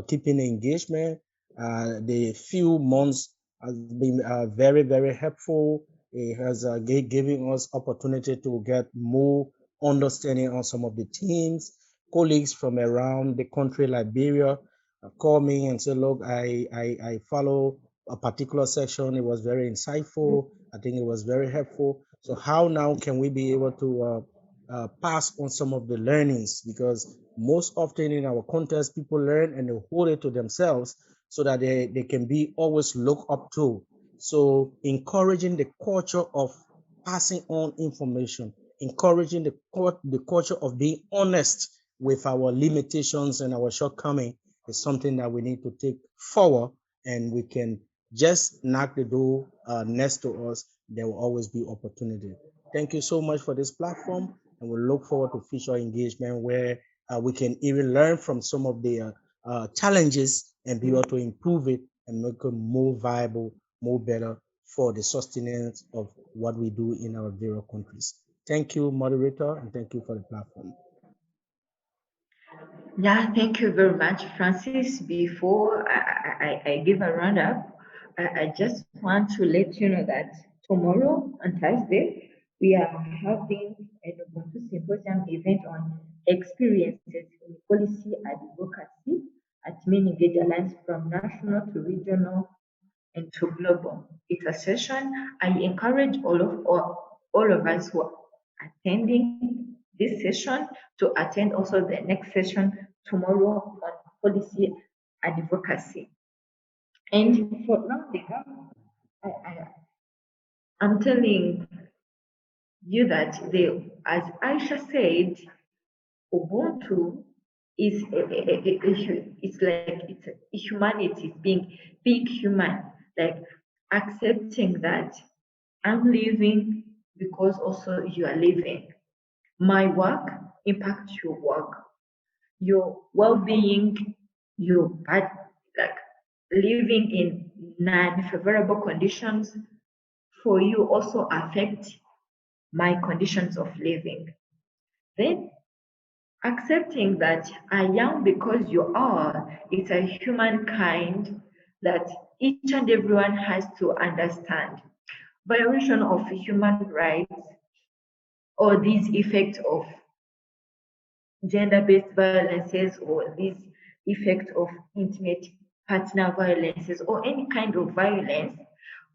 keeping engagement. The few months has been very, very helpful. It has given us opportunity to get more understanding on some of the themes. Colleagues from around the country, Liberia, call me and say, look, I follow a particular section. It was very insightful. I think it was very helpful. So how now can we be able to pass on some of the learnings? Because most often in our context, people learn and they hold it to themselves so that they can be always looked up to. So encouraging the culture of passing on information, encouraging the culture of being honest with our limitations and our shortcomings is something that we need to take forward, and we can just knock the door next to us. There will always be opportunity. Thank you so much for this platform, and we look forward to future engagement where we can even learn from some of the challenges and be able to improve it and make it more viable, more better for the sustenance of what we do in our various countries. Thank you, moderator, and thank you for the platform. Yeah, thank you very much, Francis. Before I give a roundup, I just want to let you know that tomorrow on Thursday, we are having an Ubuntu Symposium event on experiences in policy advocacy at MenEngage Alliance from national to regional and to global. It's a session. I encourage all of us who are attending this session to attend also the next session tomorrow on policy advocacy. And for rounding up, I'm telling you that as Aisha said, Ubuntu is it's like it's a humanity, being human, like accepting that I'm living because also you are living. My work impacts your work, your well-being, your bad, like living in non-favorable conditions for you also affect my conditions of living. Then accepting that I am because you are, it's a humankind that each and everyone has to understand. Violation of human rights or these effects of gender-based violences or this effect of intimate partner violences or any kind of violence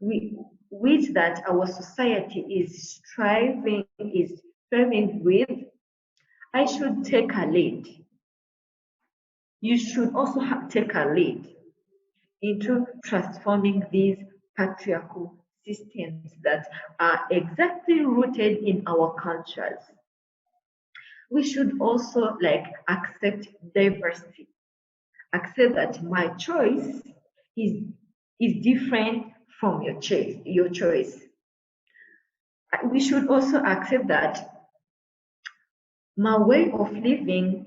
which that our society is striving with, I should take a lead. You should also take a lead into transforming these patriarchal systems that are exactly rooted in our cultures. We should also accept diversity, accept that my choice is is different from your choice. We should also accept that my way of living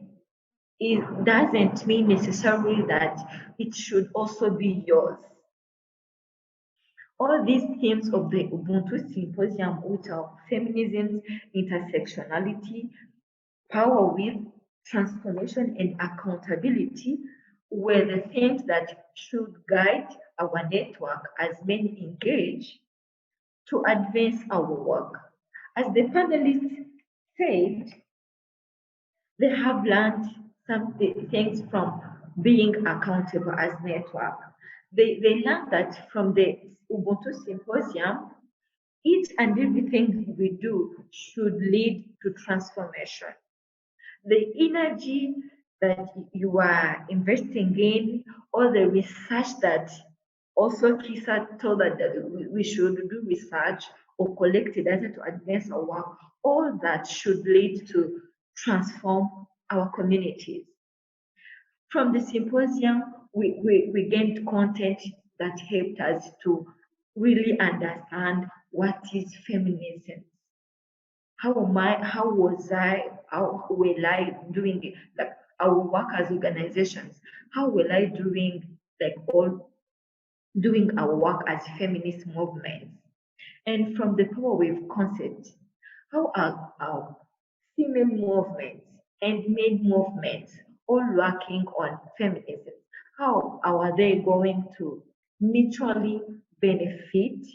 doesn't mean necessarily that it should also be yours. All these themes of the Ubuntu Symposium, which are feminism, intersectionality, power with, transformation, and accountability, were the themes that should guide our network as MenEngage to advance our work. As the panelists said, they have learned some things from being accountable as network. They learned that from the Ubuntu Symposium, each and everything we do should lead to transformation. The energy that you are investing in, all the research that also Kisa told us that we should do research or collect data to advance our work, all that should lead to transform our communities. From the symposium, we gained content that helped us to really understand what is feminism. How will I doing it? Like our work as organizations, how will I doing like all doing our work as feminist movements. And from the power wave concept, how are our female movements and male movements all working on feminism? How are they going to mutually benefit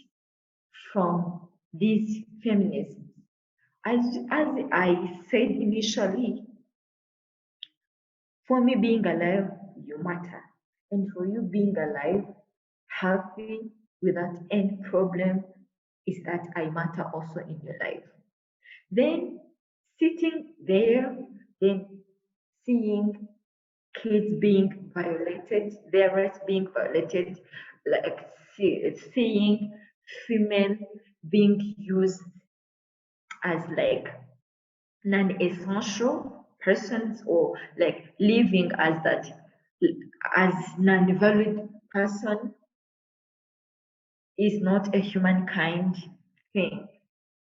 from these feminisms? As I said initially, for me being alive, you matter. And for you being alive, happy, without any problem, is that I matter also in your life. Then sitting there, then seeing kids being violated, their rights being violated, like seeing female being used as like non-essential persons, or like living as that as non-valued person is not a humankind thing.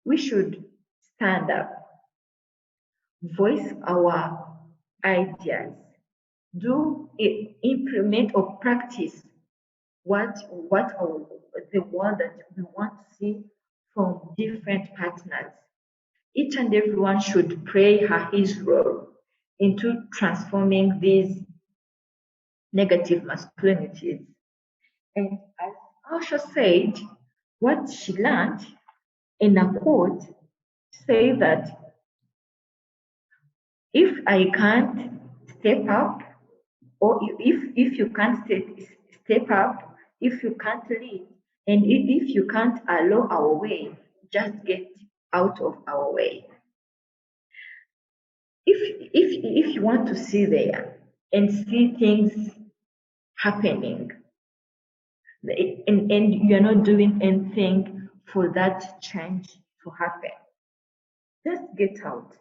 We should stand up, voice our ideas, implement or practice the world that we want to see from different partners. Each and everyone should play his role into transforming these negative masculinities. And as Asha said, what she learned in a quote say that if I can't step up, or if you can't step up, if you can't lead, and if you can't allow our way, just get out of our way. If you want to see there and see things happening, and you're not doing anything for that change to happen, just get out.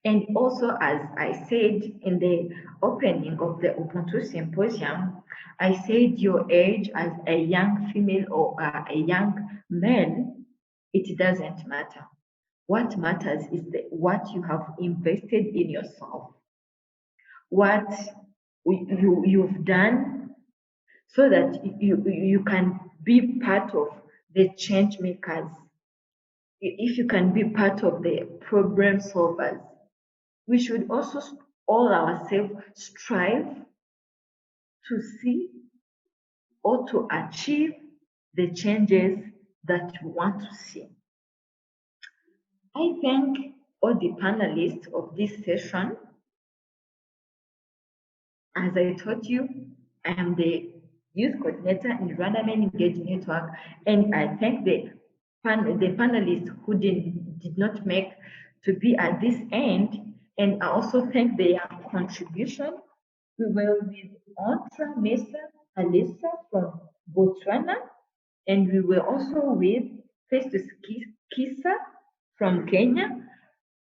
And also, as I said in the opening of the Ubuntu Symposium, I said your age as a young female or a young male, it doesn't matter. What matters is what you have invested in yourself, what you've done, so that you can be part of the change makers, if you can be part of the problem solvers. We should also all ourselves strive to see or to achieve the changes that we want to see. I thank all the panelists of this session. As I told you, I am the youth coordinator in Rwanda MenEngage Network, and I thank the panelists who did not make to be at this end, and I also thank their contribution. We were with Ontra Mesa Alisa from Botswana, and we were also with Festus Kisa from Kenya.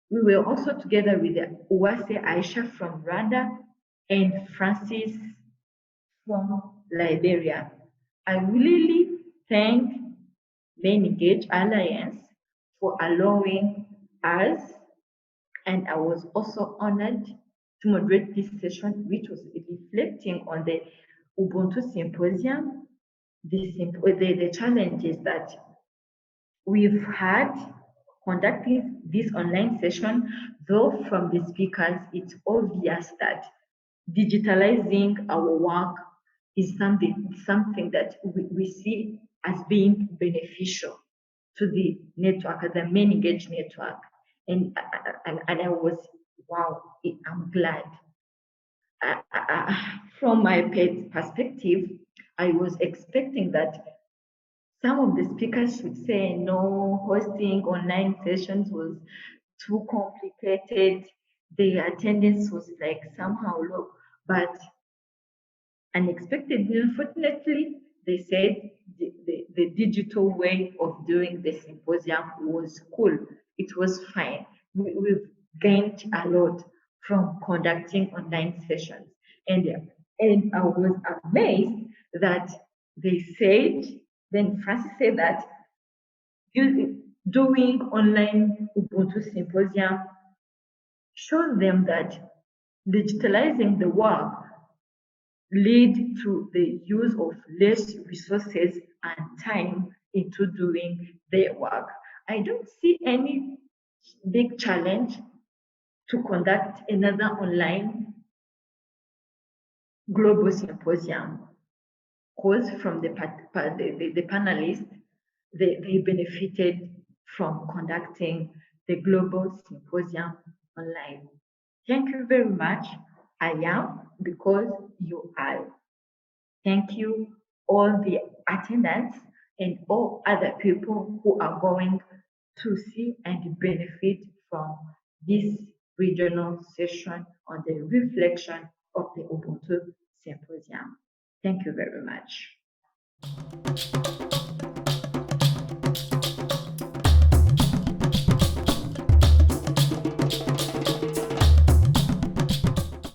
We were also together with Uwase Aisha from Rwanda and Francis from Liberia. I really thank MenEngage Alliance for allowing us, and I was also honored to moderate this session, which was reflecting on the Ubuntu Symposium, the challenges that we've had conducting this online session, though from the speakers, it's obvious that digitalizing our work is something that we see as being beneficial to the network, the MenEngage network. And I was, wow, I'm glad. From my perspective, I was expecting that some of the speakers would say, no, hosting online sessions was too complicated. The attendance was like somehow low, but unexpectedly, unfortunately, they said the digital way of doing the symposium was cool. It was fine. We've gained a lot from conducting online sessions. And I was amazed that they said, then Francis said that doing online Ubuntu Symposium showed them that digitalizing the work lead to the use of less resources and time into doing their work. I don't see any big challenge to conduct another online global symposium, because from the panelists, they benefited from conducting the global symposium online. Thank you very much. I am because you are. Thank you, all the attendants and all other people who are going to see and benefit from this regional session on the reflection of the Ubuntu Symposium. Thank you very much.